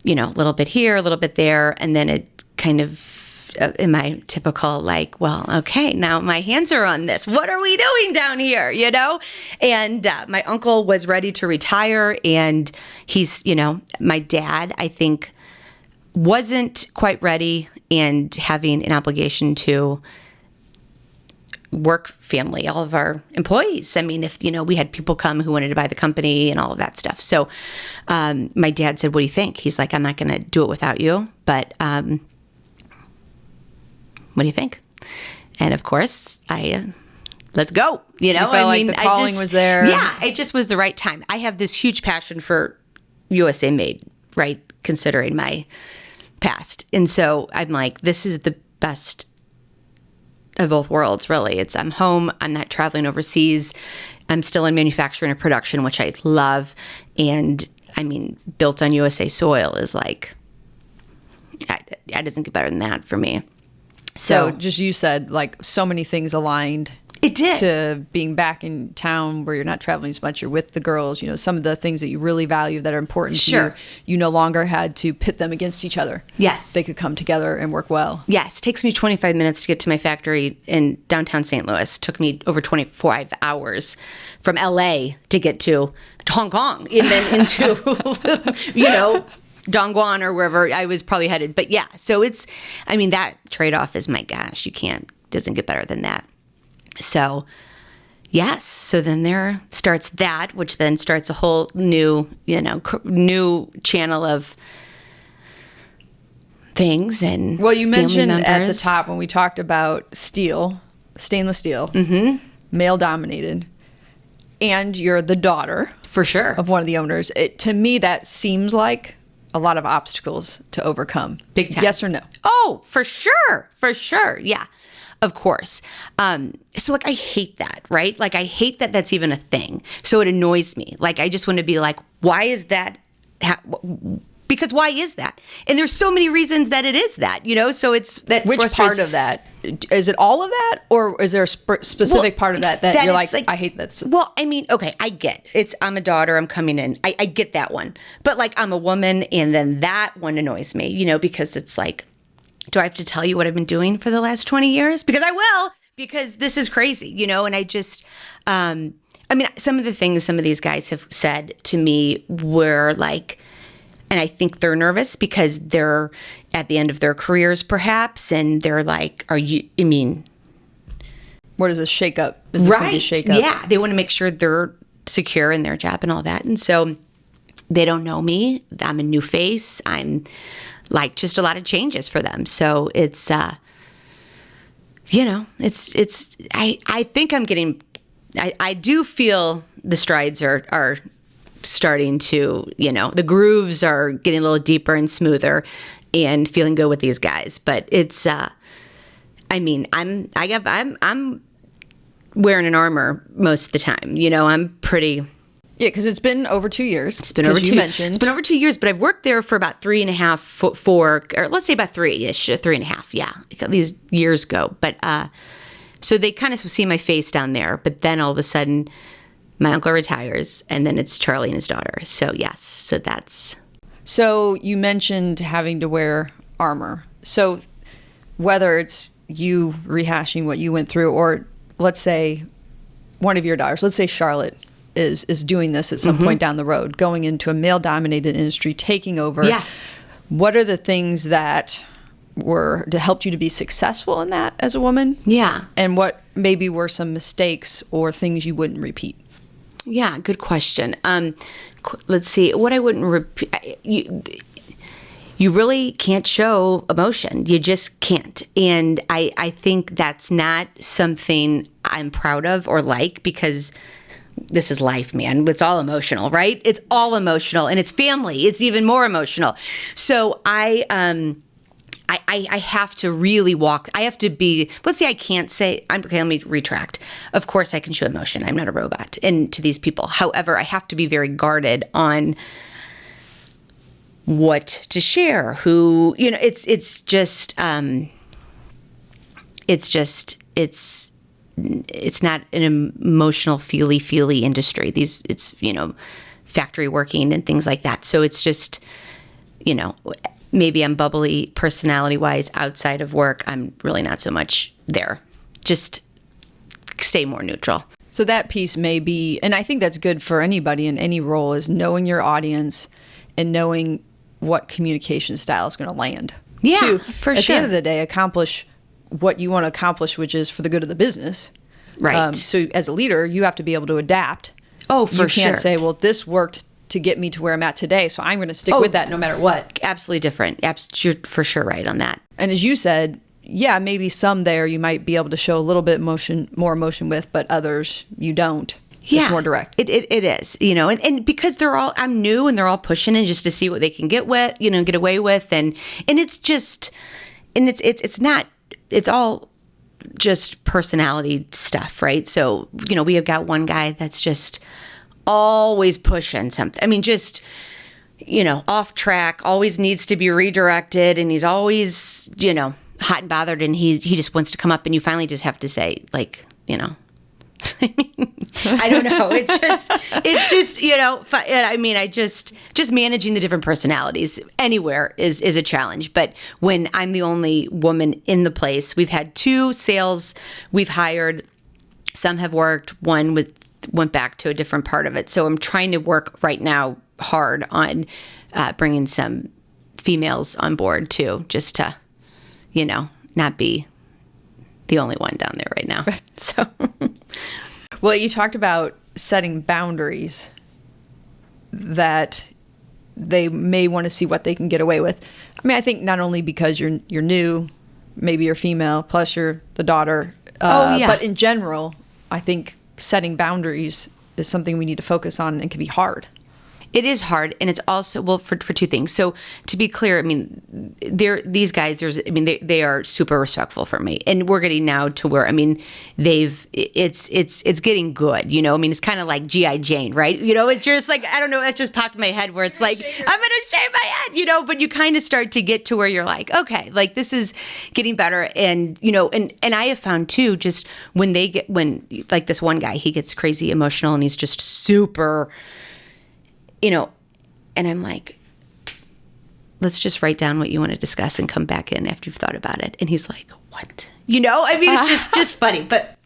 a little bit here, a little bit there. And then it kind of, in my typical, like, well, okay, now my hands are on this. What are we doing down here, And my uncle was ready to retire. And he's, my dad, I think, wasn't quite ready and having an obligation to work family, all of our employees. I mean, if, we had people come who wanted to buy the company and all of that stuff. So my dad said, "What do you think?" He's like, "I'm not going to do it without you, but what do you think?" And of course, let's go. You felt like the calling was there. Yeah, it just was the right time. I have this huge passion for USA Made, right? Considering my past. And so I'm like, this is the best of both worlds, really. I'm home. I'm not traveling overseas. I'm still in manufacturing and production, which I love. And I mean, built on USA soil is like, it doesn't get better than that for me. So just, you said, like, so many things aligned. It did. To being back in town where you're not traveling as much, you're with the girls, some of the things that you really value that are important to you, you no longer had to pit them against each other. Yes. They could come together and work well. Yes. It takes me 25 minutes to get to my factory in downtown St. Louis. It took me over 25 hours from LA to get to Hong Kong and then into, Dongguan or wherever I was probably headed. But yeah, so that trade-off is, my gosh, doesn't get better than that. So, yes. So then there starts that, which then starts a whole new, new channel of things and Well, you mentioned members. At the top when we talked about stainless steel, male dominated, and you're the daughter, for sure, of one of the owners. To me, that seems like a lot of obstacles to overcome. Big time. Yes or no? Oh, for sure. Yeah. Of course. So like, I hate that, right? Like, I hate that that's even a thing. So it annoys me. Like, I just want to be like, why is that? Because why is that? And there's so many reasons that it is that, so it's that. Which part of that? Is it all of that? Or is there a specific part of that you're like, I hate that? Well, I mean, okay, I get I'm a daughter, I'm coming in. I get that one. But like, I'm a woman, and then that one annoys me, because it's like, do I have to tell you what I've been doing for the last 20 years? Because I will, because this is crazy, and I just, some of the things some of these guys have said to me were like, and I think they're nervous because they're at the end of their careers perhaps, and they're like, what is this shake-up? Is this going to be a shake-up? Yeah, they want to make sure they're secure in their job and all that. And so they don't know me. I'm a new face. I'm like, just a lot of changes for them. So it's, I think I'm getting, I do feel the strides are starting to, the grooves are getting a little deeper and smoother and feeling good with these guys. But it's, I'm wearing an armor most of the time. I'm pretty. Yeah, because it's been over 2 years. It's been over 2 years. It's been over 2 years, but I've worked there for about 3.5, 4, or let's say about 3-ish, 3.5. Yeah, these years go. But so they kind of see my face down there. But then all of a sudden, my uncle retires, and then it's Charlie and his daughter. So yes, so that's. So you mentioned having to wear armor. So whether it's you rehashing what you went through, or let's say one of your daughters, let's say Charlotte, is doing this at some point down the road, going into a male-dominated industry, taking over. Yeah. What are the things that helped you to be successful in that as a woman? Yeah. And what maybe were some mistakes or things you wouldn't repeat? Yeah, good question. Let's see. What I wouldn't repeat. You really can't show emotion. You just can't. And I think that's not something I'm proud of or like, because this is life, man. It's all emotional, right? It's all emotional, and it's family. It's even more emotional. So I have to really walk. I have to be, let's say I can't say, okay, let me retract. Of course I can show emotion. I'm not a robot and to these people. However, I have to be very guarded on what to share, who, it's not an emotional feely industry. It's factory working and things like that. So it's just, maybe I'm bubbly personality-wise outside of work. I'm really not so much there. Just stay more neutral. So that piece may be, and I think that's good for anybody in any role, is knowing your audience and knowing what communication style is going to land. Yeah, to, for at sure. the end of the day, accomplish what you want to accomplish, which is for the good of the business. Right. So as a leader, you have to be able to adapt. Oh, for sure. You can't say, well, this worked to get me to where I'm at today, so I'm going to stick with that no matter what. Absolutely different. You're for sure right on that. And as you said, yeah, maybe some there you might be able to show a little bit more emotion with, but others you don't. Yeah, it's more direct. It is, and because I'm new and they're all pushing in just to see what they can get away with, and it's just, and it's all just personality stuff, right? So, we have got one guy that's just always pushing something. I mean, just, off track, always needs to be redirected, and he's always, hot and bothered, and he just wants to come up, and you finally just have to say, like, I don't know. It's just, just managing the different personalities anywhere is a challenge. But when I'm the only woman in the place, we've had 2 sales we've hired. Some have worked. One went back to a different part of it. So I'm trying to work right now hard on bringing some females on board too, just to, not be the only one down there right now. So, well, you talked about setting boundaries that they may want to see what they can get away with. I mean, I think not only because you're new, maybe you're female, plus you're the daughter. But in general, I think setting boundaries is something we need to focus on and can be hard. It is hard, and it's also, well, for 2 things. So to be clear, I mean, these guys, they are super respectful for me, and we're getting now to where, I mean, it's getting good, I mean, it's kind of like G.I. Jane, right? It's just like, I don't know, it just popped in my head where it's like, I'm going to shave my head, but you kind of start to get to where you're like, okay, like this is getting better. And, and I have found too, just when like this one guy, he gets crazy emotional and he's just super, and I'm like, let's just write down what you want to discuss and come back in after you've thought about it. And he's like, what? I mean, it's just funny. But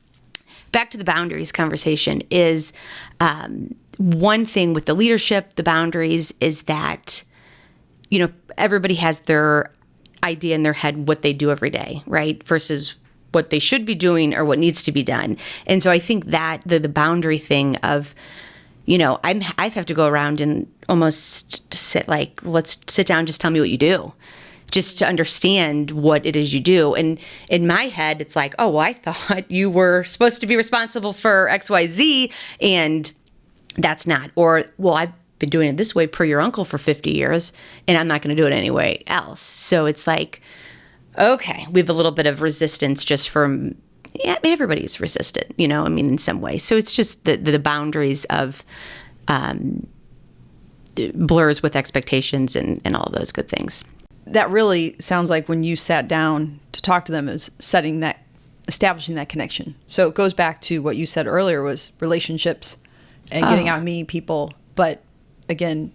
back to the boundaries conversation is one thing with the leadership, the boundaries is that, everybody has their idea in their head what they do every day, right? Versus what they should be doing or what needs to be done. And so I think that the boundary thing of, I have to go around and almost sit like, let's sit down, just tell me what you do, just to understand what it is you do. And in my head, it's like, oh, well, I thought you were supposed to be responsible for X, Y, Z, and that's not. Or, well, I've been doing it this way per your uncle for 50 years, and I'm not going to do it any way else. So it's like, okay, we have a little bit of resistance just from, everybody's resistant, in some way. So it's just the boundaries of blurs with expectations and all of those good things. That really sounds like when you sat down to talk to them is establishing that connection. So it goes back to what you said earlier was relationships and getting out and meeting people. But again,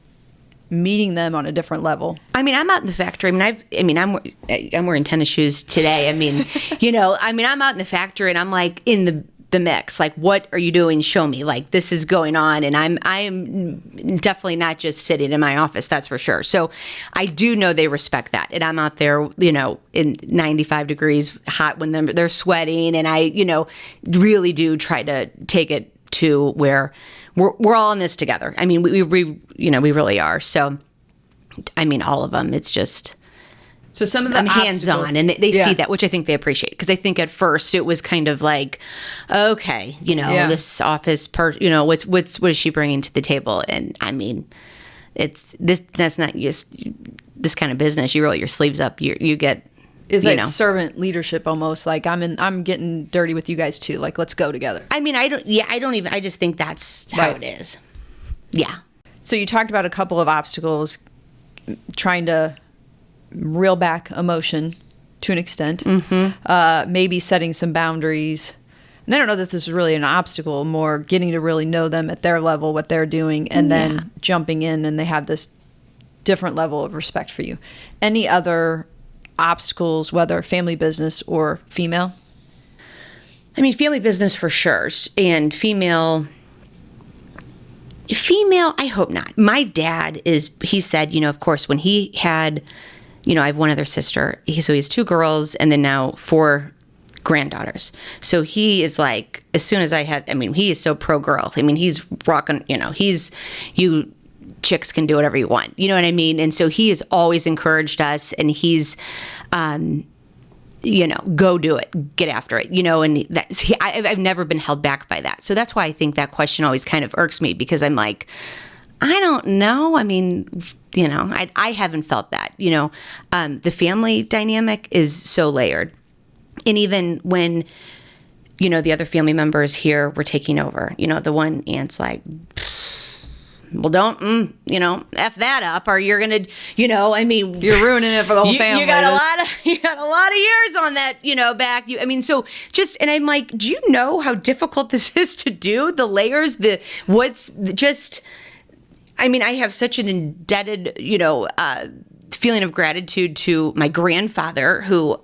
meeting them on a different level. I mean, I'm out in the factory. I'm wearing tennis shoes today. I'm out in the factory and I'm like in the mix. Like, what are you doing? Show me. Like, this is going on, and I am definitely not just sitting in my office. That's for sure. So, I do know they respect that, and I'm out there, in 95 degrees hot when they're sweating, and I, really do try to take it to where we're all in this together. I mean, we really are. So, I mean, all of them. It's just, So some of the I'm hands-on, and they see that, which I think they appreciate, because I think at first it was kind of like, okay, this office what is she bringing to the table? And I mean, that's not just this kind of business. You roll your sleeves up, you get. Is that servant leadership almost? Like, I'm getting dirty with you guys too. Like, let's go together. I mean, I just think that's how it is. Yeah. So you talked about a couple of obstacles, trying to reel back emotion to an extent, maybe setting some boundaries. And I don't know that this is really an obstacle, more getting to really know them at their level, what they're doing, and then jumping in, and they have this different level of respect for you. Any other obstacles, whether family business or female? I mean, family business for sure. And female, I hope not. My dad he said, of course, when he had, I have one other sister. So he has 2 girls and then now 4 granddaughters. So he is like, as soon as he is so pro girl. I mean, he's rocking, you chicks can do whatever you want. You know what I mean? And so he has always encouraged us, and he's, go do it, get after it, and I've never been held back by that. So that's why I think that question always kind of irks me, because I'm like, I don't know. I mean, I haven't felt that, the family dynamic is so layered. And even when, the other family members here were taking over, the one aunt's like, well, don't, F that up, or you're going to, you're ruining it for the whole family. You got a lot of years on that, back. So just, and I'm like, do you know how difficult this is to do? The layers, I have such an indebted, feeling of gratitude to my grandfather who,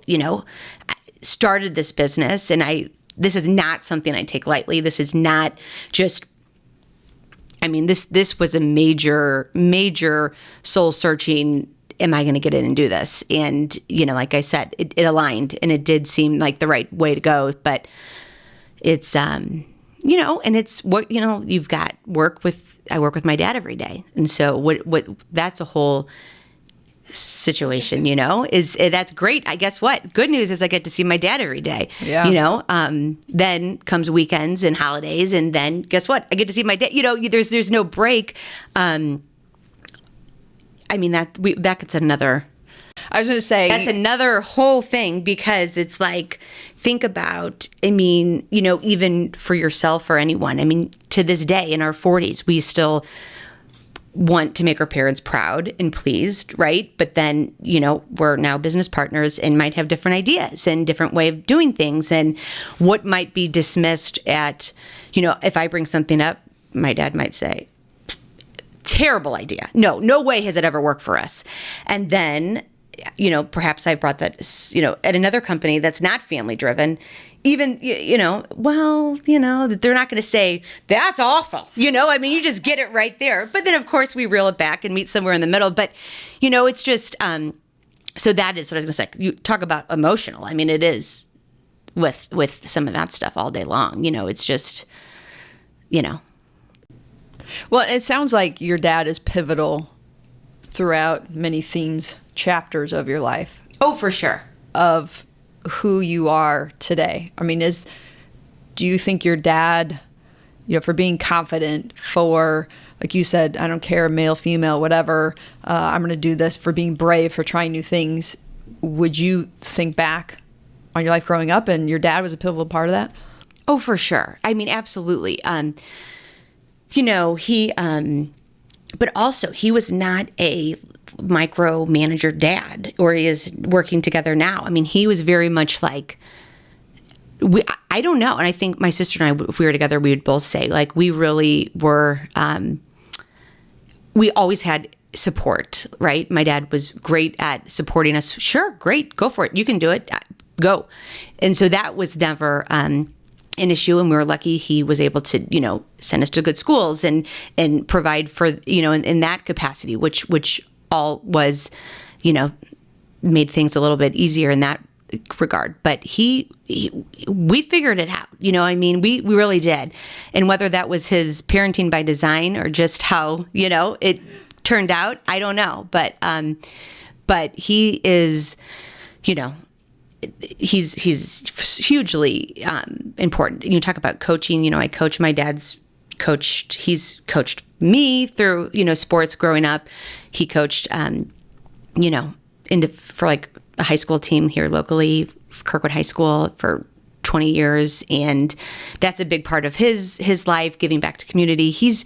started this business. And this is not something I take lightly. This is not just, this was a major soul searching. Am I going to get in and do this? And, like I said, it aligned, and it did seem like the right way to go. But it's, and it's what, you've got I work with my dad every day. And so what that's a whole situation, that's great. I guess what? Good news is I get to see my dad every day. Yeah. Then comes weekends and holidays, and then guess what? I get to see my dad. There's no break. That's another. I was going to say that's another whole thing, because it's like, think about, even for yourself or anyone. To this day in our 40s, we still want to make our parents proud and pleased, right? But then, we're now business partners and might have different ideas and different way of doing things, and what might be dismissed at, if I bring something up, my dad might say, terrible idea. No way has it ever worked for us. And then, perhaps I brought that, at another company that's not family driven, even, they're not going to say, that's awful. You just get it right there. But then, of course, we reel it back and meet somewhere in the middle. But, it's just, so that is what I was going to say. You talk about emotional. It is with some of that stuff all day long. It's just, Well, it sounds like your dad is pivotal throughout many themes, chapters of your life. Oh, for sure. Of who you are today. Do you think your dad, for being confident, for, like you said, I don't care, male, female, whatever, I'm going to do this, for being brave, for trying new things, would you think back on your life growing up and your dad was a pivotal part of that? Oh, for sure. Absolutely. He, but also he was not a micromanager dad, or he is working together now. He was very much like, I don't know. And I think my sister and I, if we were together, we would both say, like, we really were, we always had support, right? My dad was great at supporting us. Sure, great, go for it. You can do it, go. And so that was never an issue, and we were lucky he was able to, send us to good schools and provide for, in that capacity, which all was, made things a little bit easier in that regard. But we figured it out, we really did. And whether that was his parenting by design or just how, it turned out, I don't know. But but he is, he's hugely important. You talk about coaching. I coach. My dad's coached. He's coached me through sports growing up. He coached for like a high school team here locally, Kirkwood High School, for 20 years, and that's a big part of his life, giving back to community. He's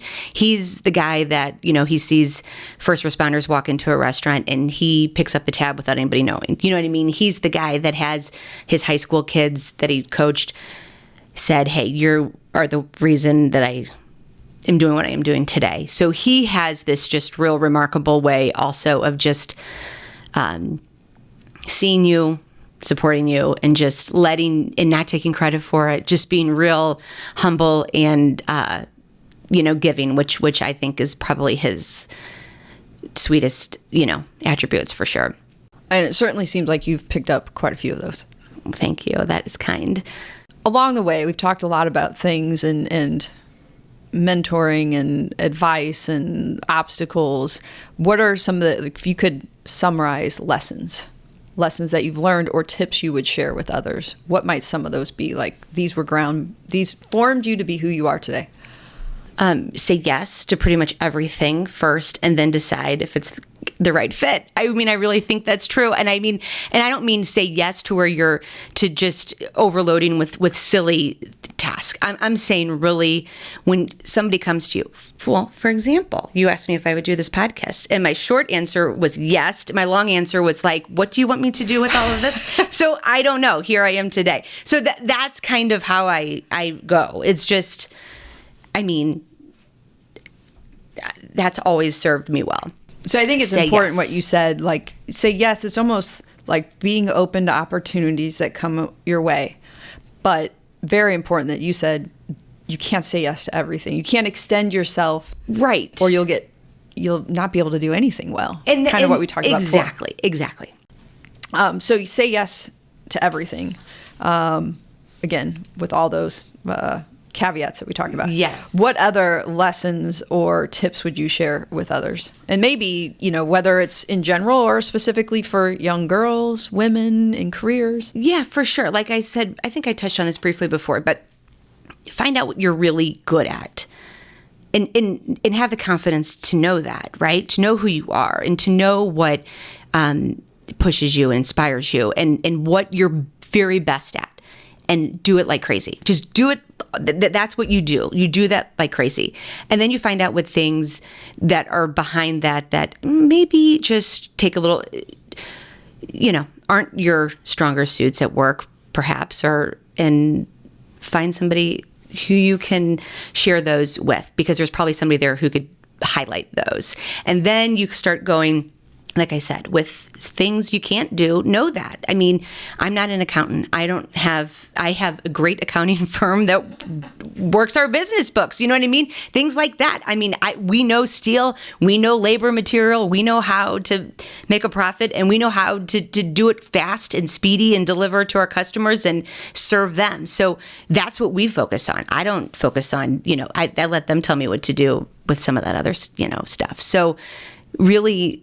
the guy that he sees first responders walk into a restaurant and he picks up the tab without anybody knowing. You know what I mean? He's the guy that has his high school kids that he coached said, "Hey, you are the reason that I am doing what I am doing today." So he has this just real remarkable way also of just seeing you, supporting you, and just letting and not taking credit for it, just being real humble and giving, which I think is probably his sweetest attributes for sure. And it certainly seems like you've picked up quite a few of those. Thank you. That is kind. Along the way, we've talked a lot about things and mentoring and advice and obstacles. What are some of the, if you could summarize lessons that you've learned or tips you would share with others, what might some of those be? Like, these formed you to be who you are today. Say yes to pretty much everything first, and then decide if it's the right fit. I really think that's true. And I don't mean say yes to where you're to just overloading with silly tasks. I'm saying really when somebody comes to you, well, for example, you asked me if I would do this podcast, and my short answer was yes. My long answer was like, what do you want me to do with all of this? So I don't know. Here I am today. So that's kind of how I go. It's just, that's always served me well. So I think it's important yes. What you said, like, say yes. It's almost like being open to opportunities that come your way. But very important that you said you can't say yes to everything. You can't extend yourself. Right. Or you'll not be able to do anything well. And kind of what we talked about before. Exactly. So you say yes to everything. Again, with all those caveats that we talked about. Yes. What other lessons or tips would you share with others? And maybe, whether it's in general or specifically for young girls, women in careers. Yeah, for sure. Like I said, I think I touched on this briefly before, but find out what you're really good at and have the confidence to know that, right? To know who you are and to know what pushes you and inspires you and what you're very best at. And do it like crazy. Just do it. That's what you do. You do that like crazy. And then you find out what things that are behind that maybe just take a little, aren't your stronger suits at work, perhaps, and find somebody who you can share those with, because there's probably somebody there who could highlight those. And then you start going, like I said, with things you can't do, know that. I'm not an accountant. I have a great accounting firm that works our business books. You know what I mean? Things like that. We know steel, we know labor material, we know how to make a profit, and we know how to do it fast and speedy and deliver to our customers and serve them. So that's what we focus on. I don't focus on, I let them tell me what to do with some of that other, stuff. So really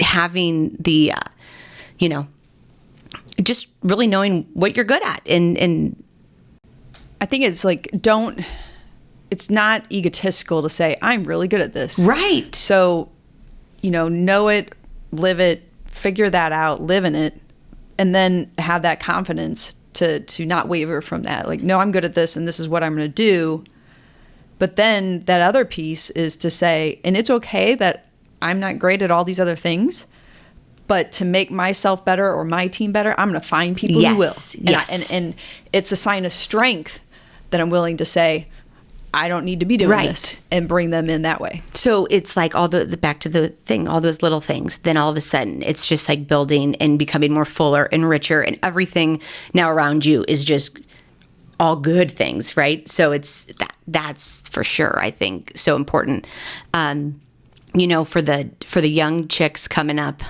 having the, just really knowing what you're good at. And I think it's like, it's not egotistical to say, I'm really good at this. Right. So, know it, live it, figure that out, live in it, and then have that confidence to not waver from that. Like, no, I'm good at this and this is what I'm going to do. But then that other piece is to say, and it's okay that I'm not great at all these other things, but to make myself better or my team better, I'm going to find people who will. And it's a sign of strength that I'm willing to say, I don't need to be doing this, and bring them in that way. So it's like back to the thing, all those little things. Then all of a sudden, it's just like building and becoming more fuller and richer, and everything now around you is just all good things, right? So that's for sure, I think, so important. For the young chicks coming up,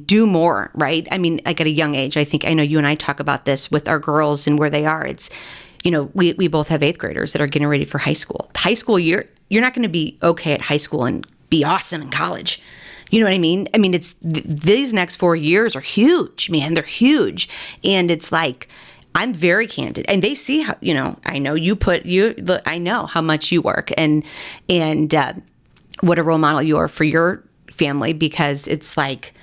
do more, right? Like at a young age, I know you and I talk about this with our girls and where they are. It's we both have 8th graders that are getting ready for high school. High school, you're not going to be okay at high school and be awesome in college. You know what I mean? I mean, it's these next 4 years are huge, man. They're huge. And it's like, I'm very candid, and they see how, I know I know how much you work and what a role model you are for your family, because it's like,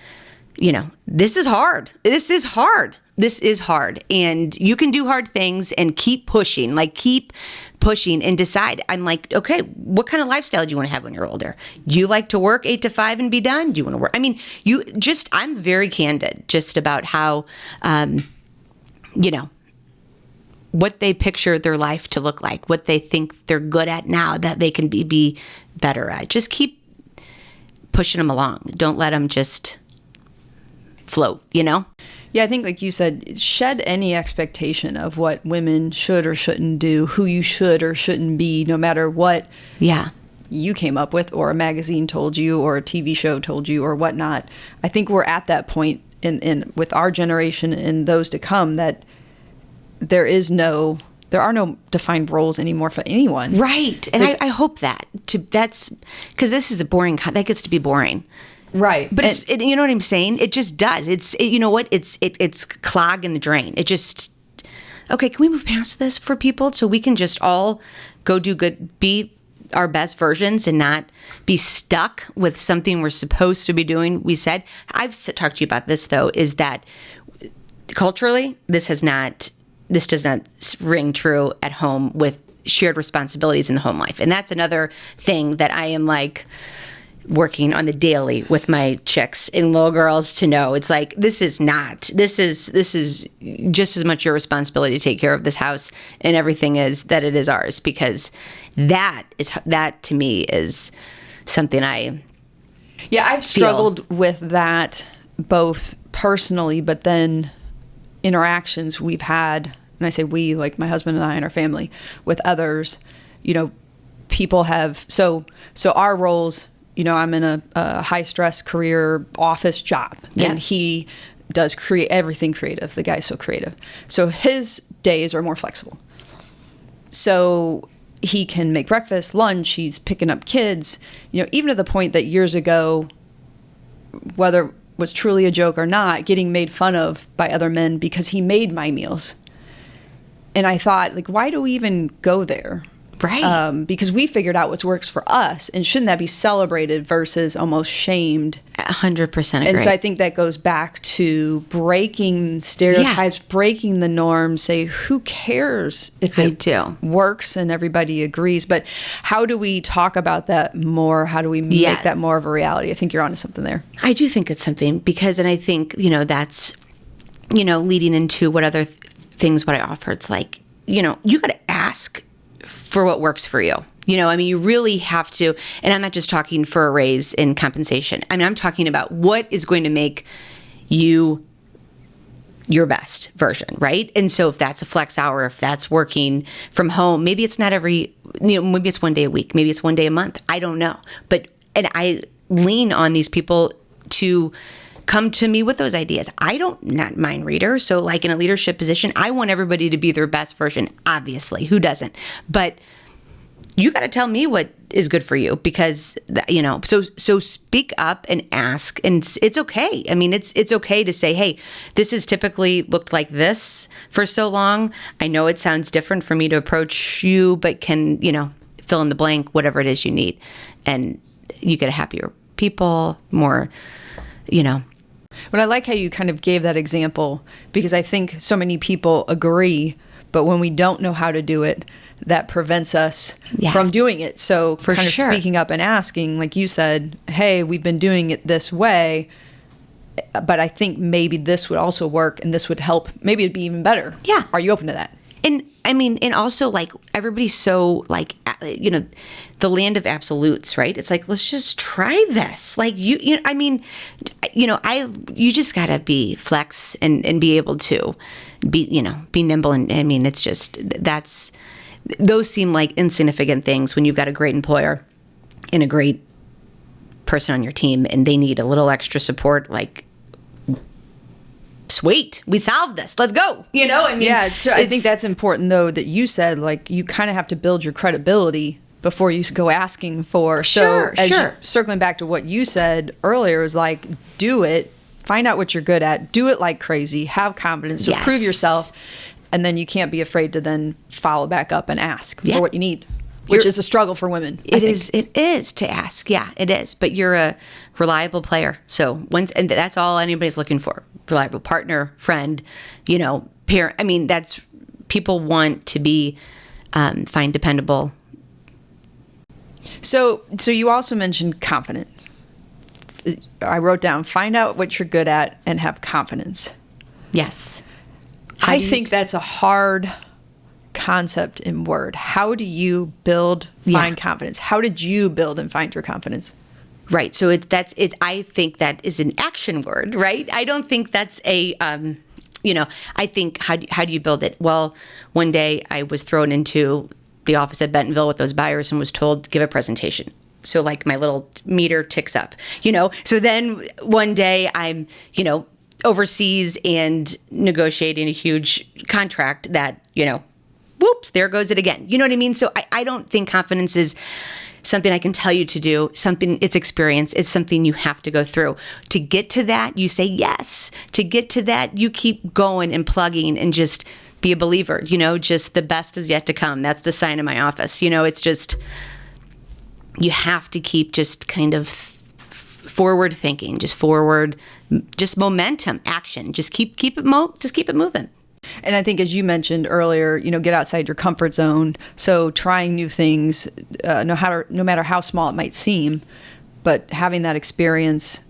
this is hard. This is hard. This is hard. And you can do hard things and keep pushing and decide. I'm like, okay, what kind of lifestyle do you want to have when you're older? Do you like to work 8 to 5 and be done? Do you want to work? I mean, I'm very candid just about how, what they picture their life to look like, what they think they're good at now that they can be better at. Just keep pushing them along. Don't let them just float, Yeah, I think, like you said, shed any expectation of what women should or shouldn't do, who you should or shouldn't be, no matter what you came up with, or a magazine told you, or a TV show told you, or whatnot. I think we're at that point in with our generation and those to come that there are no defined roles anymore for anyone. Right. And I hope that's because this is that gets to be boring. Right. But you know what I'm saying? It just does. You know what? It's clog in the drain. It just, okay, can we move past this for people so we can just all go do good, be our best versions and not be stuck with something we're supposed to be doing? We said, I've talked to you about this though, is that culturally, this does not ring true at home with shared responsibilities in the home life. And that's another thing that I am like working on the daily with my chicks and little girls to know. It's like, this is just as much your responsibility to take care of this house and everything that it is ours, because that to me is something I've struggled with that both personally, but then interactions we've had, and I say we, like my husband and I and our family, with others, people have, so our roles, I'm in a high stress career office job, and he does create everything creative. The guy's so creative. So his days are more flexible. So he can make breakfast, lunch, he's picking up kids, even to the point that years ago, whether it was truly a joke or not, getting made fun of by other men because he made my meals. And I thought, like, why do we even go there? Right. Because we figured out what works for us, and shouldn't that be celebrated versus almost shamed? 100% agree. And so I think that goes back to breaking stereotypes, breaking the norms, say, who cares if it works and everybody agrees? But how do we talk about that more? How do we make that more of a reality? I think you're onto something there. I do think it's something, because, and I think, that's, leading into what other things, what I offer. It's like, you got to ask for what works for you. You really have to, and I'm not just talking for a raise in compensation. I mean, I'm talking about what is going to make you your best version, right? And so if that's a flex hour, if that's working from home, maybe it's not maybe it's one day a week, maybe it's one day a month. I don't know. And I lean on these people to come to me with those ideas. I don't not mind readers. So like in a leadership position, I want everybody to be their best version, obviously. Who doesn't? But you got to tell me what is good for you, because, so speak up and ask, and it's okay. I mean, it's okay to say, hey, this has typically looked like this for so long. I know it sounds different for me to approach you, but can, fill in the blank, whatever it is you need. And you get a happier people, more, But I like how you kind of gave that example, because I think so many people agree, but when we don't know how to do it, that prevents us from doing it. So for kind of speaking up and asking, like you said, hey, we've been doing it this way, but I think maybe this would also work and this would help. Maybe it'd be even better. Yeah. Are you open to that? And I mean, and also like everybody's so like, the land of absolutes, right? It's like, let's just try this. Like you just gotta be flex and be able to be nimble. And I mean, it's just, those seem like insignificant things when you've got a great employer and a great person on your team and they need a little extra support. Like, sweet, we solved this. Let's go. I mean, Yeah, so I think that's important, though, that you said, like, you kind of have to build your credibility before you go asking for. Sure. Circling back to what you said earlier, is like, do it, find out what you're good at, do it like crazy, have confidence, so prove yourself, and then you can't be afraid to then follow back up and ask for what you need, which is a struggle for women. It is to ask. Yeah, it is. But you're a reliable player. So and that's all anybody's looking for. Reliable partner, friend, parent. I mean, that's, people want to be, find dependable. So you also mentioned confident. I wrote down, find out what you're good at and have confidence. Yes. I think that's a hard concept and word. How do you find confidence? How did you build and find your confidence? Right. So I think that is an action word, right? I don't think that's I think, how do you build it? Well, one day I was thrown into the office at Bentonville with those buyers and was told to give a presentation. So like my little meter ticks up, So then one day I'm, overseas and negotiating a huge contract that, whoops, there goes it again. You know what I mean? So I don't think confidence is something I can tell you to do, it's experience. It's something you have to go through. To get to that, you say yes. To get to that, you keep going and plugging and just be a believer, just the best is yet to come. That's the sign of my office. It's just, you have to keep just kind of forward thinking, just momentum, action. Just keep it moving. And I think, as you mentioned earlier, get outside your comfort zone. So trying new things, no matter how small it might seem, but having that experience,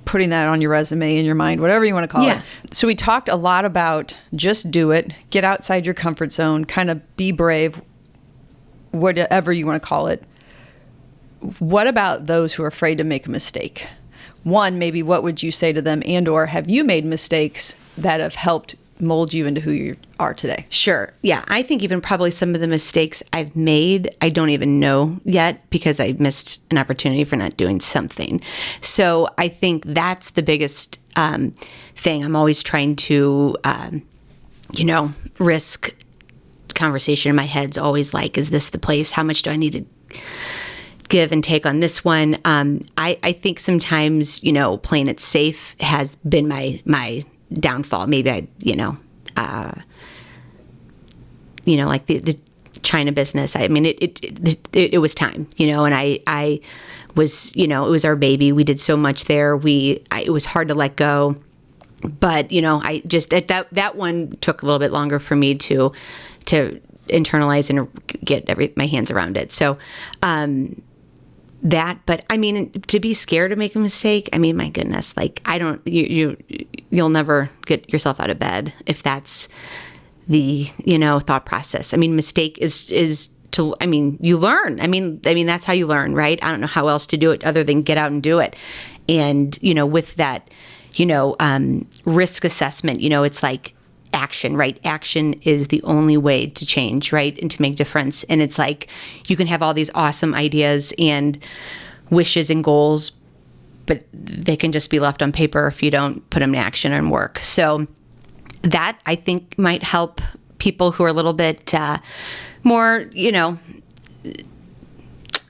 putting that on your resume, in your mind, whatever you want to call it. So we talked a lot about just do it, get outside your comfort zone, kind of be brave, whatever you want to call it. What about those who are afraid to make a mistake? One, maybe what would you say to them, and/or have you made mistakes that have helped mold you into who you are today? Sure. Yeah. I think even probably some of the mistakes I've made, I don't even know yet because I missed an opportunity for not doing something. So I think that's the biggest thing. I'm always trying to, risk conversation in my head's always like, is this the place? How much do I need to give and take on this one? I think sometimes, playing it safe has been my downfall. Maybe like the China business. I mean, it was time, and I was, it was our baby. We did so much there. It was hard to let go, but I just, that one took a little bit longer for me to internalize and get my hands around it. So, but I mean, to be scared to make a mistake, I mean, my goodness, like you'll never get yourself out of bed if that's the, thought process. I mean, mistake is you learn. I mean, that's how you learn, right? I don't know how else to do it other than get out and do it. And, with that, risk assessment, it's like action, right? Action is the only way to change, right? And to make difference. And it's like, you can have all these awesome ideas and wishes and goals, but they can just be left on paper if you don't put them in action and work. So that, I think, might help people who are a little bit more,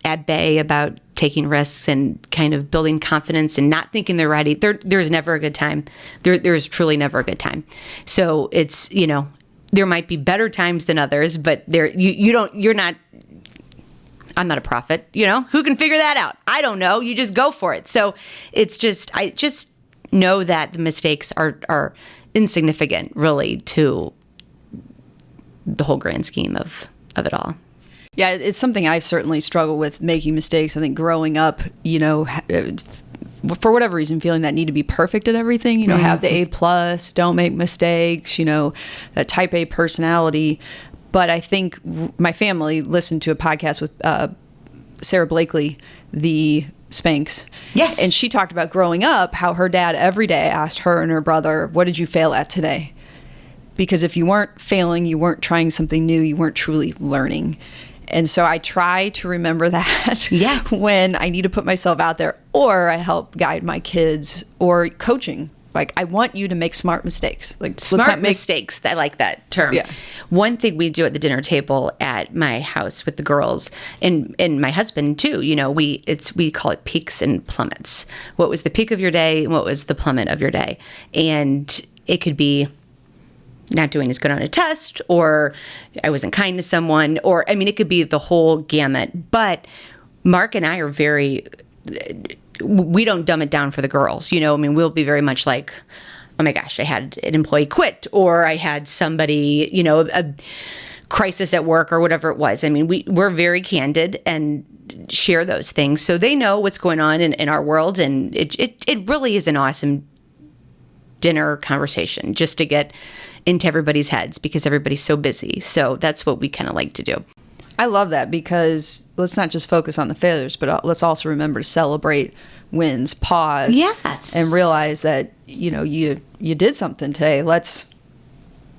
at bay about taking risks and kind of building confidence and not thinking they're ready. There's never a good time. There's truly never a good time. So it's, there might be better times than others, but I'm not a prophet, who can figure that out? I don't know. You just go for it. So I just know that the mistakes are insignificant really to the whole grand scheme of it all. Yeah, it's something I've certainly struggled with, making mistakes. I think growing up, for whatever reason, feeling that need to be perfect at everything, have the A+, don't make mistakes, that type A personality. But I think my family listened to a podcast with Sarah Blakely, the Spanx. Yes. And she talked about growing up, how her dad every day asked her and her brother, what did you fail at today? Because if you weren't failing, you weren't trying something new, you weren't truly learning. And so I try to remember that when I need to put myself out there, or I help guide my kids, or coaching. Like, I want you to make smart mistakes. Like, Smart mistakes. I like that term. Yeah. One thing we do at the dinner table at my house with the girls and my husband too, we call it peaks and plummets. What was the peak of your day and what was the plummet of your day? And it could be not doing as good on a test, or I wasn't kind to someone, or, it could be the whole gamut. But Mark and I are we don't dumb it down for the girls. We'll be very much like, oh my gosh, I had an employee quit, or I had somebody, a crisis at work or whatever it was. We're very candid and share those things. So they know what's going on in our world. And it really is an awesome dinner conversation just to get into everybody's heads because everybody's so busy. So that's what we kind of like to do. I love that, because let's not just focus on the failures, but let's also remember to celebrate wins, pause, yes, and realize that you did something today. Let's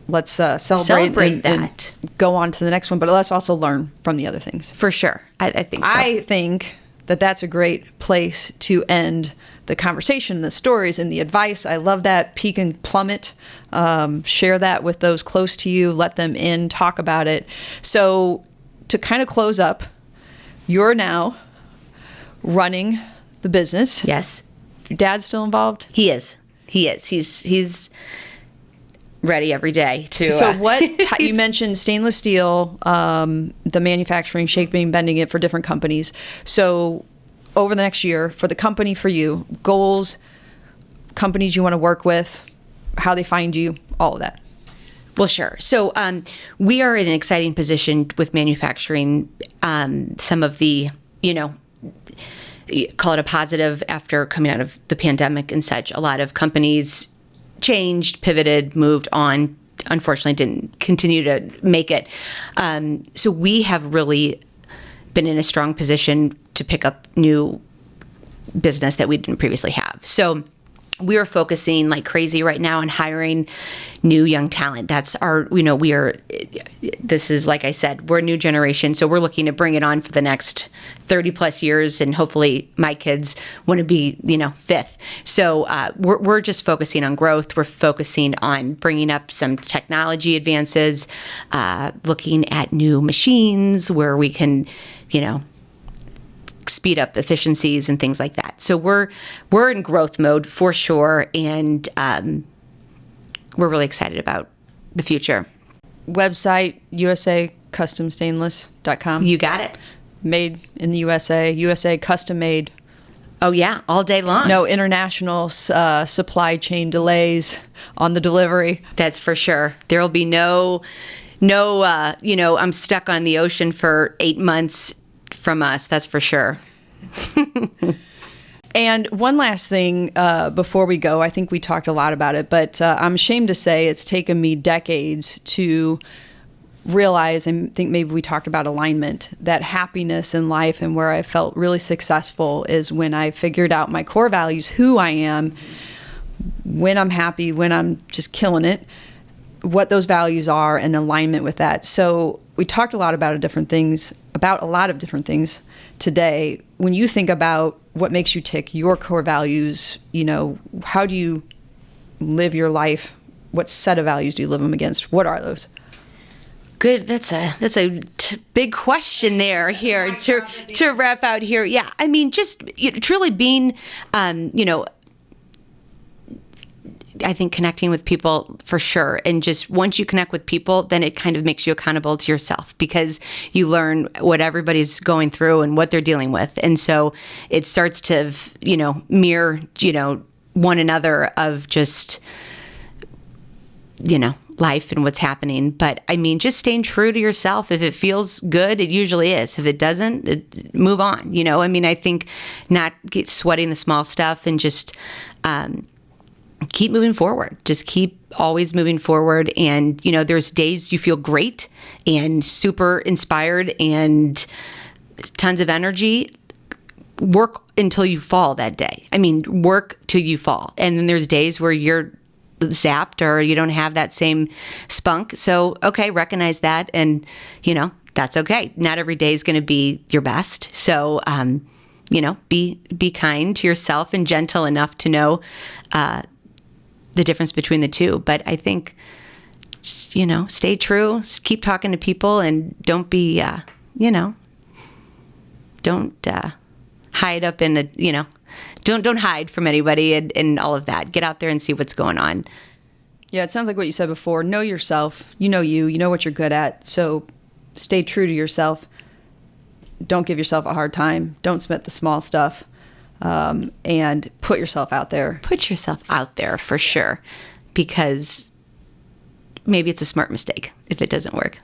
celebrate that and go on to the next one. But let's also learn from the other things. For sure, I think so. I think that that's a great place to end the conversation, the stories, and the advice. I love that. Peak and plummet. Share that with those close to you. Let them in. Talk about it. So, to kind of close up, you're now running the business. Yes. Your dad's still involved? He is. He's ready every day to... So you mentioned stainless steel, the manufacturing, shaping, bending it for different companies. So over the next year, for the company, for you, goals, companies you want to work with, how they find you, all of that. Well, sure. So we are in an exciting position with manufacturing. Some of the, call it a positive after coming out of the pandemic and such. A lot of companies changed, pivoted, moved on. Unfortunately, didn't continue to make it. So we have really been in a strong position to pick up new business that we didn't previously have. So we are focusing like crazy right now on hiring new young talent. That's this is, like I said, we're a new generation. So we're looking to bring it on for the next 30 plus years. And hopefully my kids want to be, fifth. So we're just focusing on growth. We're focusing on bringing up some technology advances, looking at new machines where we can, speed up efficiencies and things like that. So we're in growth mode for sure, and we're really excited about the future. Website, usacustomstainless.com. You got it. Made in the USA custom made. Oh yeah, all day long. No international supply chain delays on the delivery. That's for sure. There'll be no, I'm stuck on the ocean for 8 months from us, that's for sure. And one last thing before we go, I think we talked a lot about it, but I'm ashamed to say it's taken me decades to realize, and think maybe we talked about alignment, that happiness in life and where I felt really successful is when I figured out my core values, who I am, when I'm happy, when I'm just killing it, what those values are, and alignment with that. So we talked a lot about a lot of different things today. When you think about what makes you tick, your core values, how do you live your life? What set of values do you live them against? What are those? Good. That's a big question here to wrap out here. Yeah. Just truly being, I think connecting with people for sure. And just once you connect with people, then it kind of makes you accountable to yourself because you learn what everybody's going through and what they're dealing with. And so it starts to, mirror, one another of just, life and what's happening. But just staying true to yourself. If it feels good, it usually is. If it doesn't, move on. I think not sweating the small stuff and just, keep moving forward. Just keep always moving forward. And, there's days you feel great and super inspired and tons of energy. Work until you fall that day. Work till you fall. And then there's days where you're zapped or you don't have that same spunk. So, okay, recognize that. And, that's okay. Not every day is going to be your best. So, be kind to yourself and gentle enough to know, the difference between the two. But I think just, stay true, keep talking to people, and don't be, don't hide up in don't hide from anybody and all of that. Get out there and see what's going on. Yeah, it sounds like what you said before. Know yourself. You know what you're good at. So stay true to yourself. Don't give yourself a hard time. Don't submit the small stuff. And put yourself out there. Put yourself out there for sure, because maybe it's a smart mistake if it doesn't work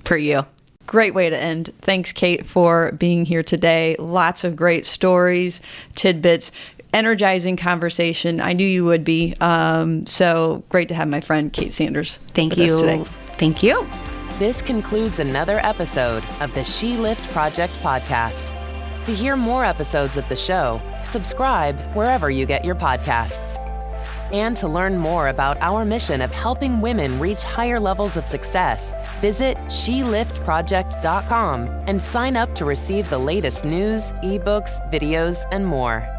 for you. Great way to end. Thanks, Kate, for being here today. Lots of great stories, tidbits, energizing conversation. I knew you would be. So great to have my friend Kate Sanders. Thank you. Today. Thank you. This concludes another episode of the She Lift Project podcast. To hear more episodes of the show, subscribe wherever you get your podcasts. And to learn more about our mission of helping women reach higher levels of success, visit SheLiftProject.com and sign up to receive the latest news, ebooks, videos, and more.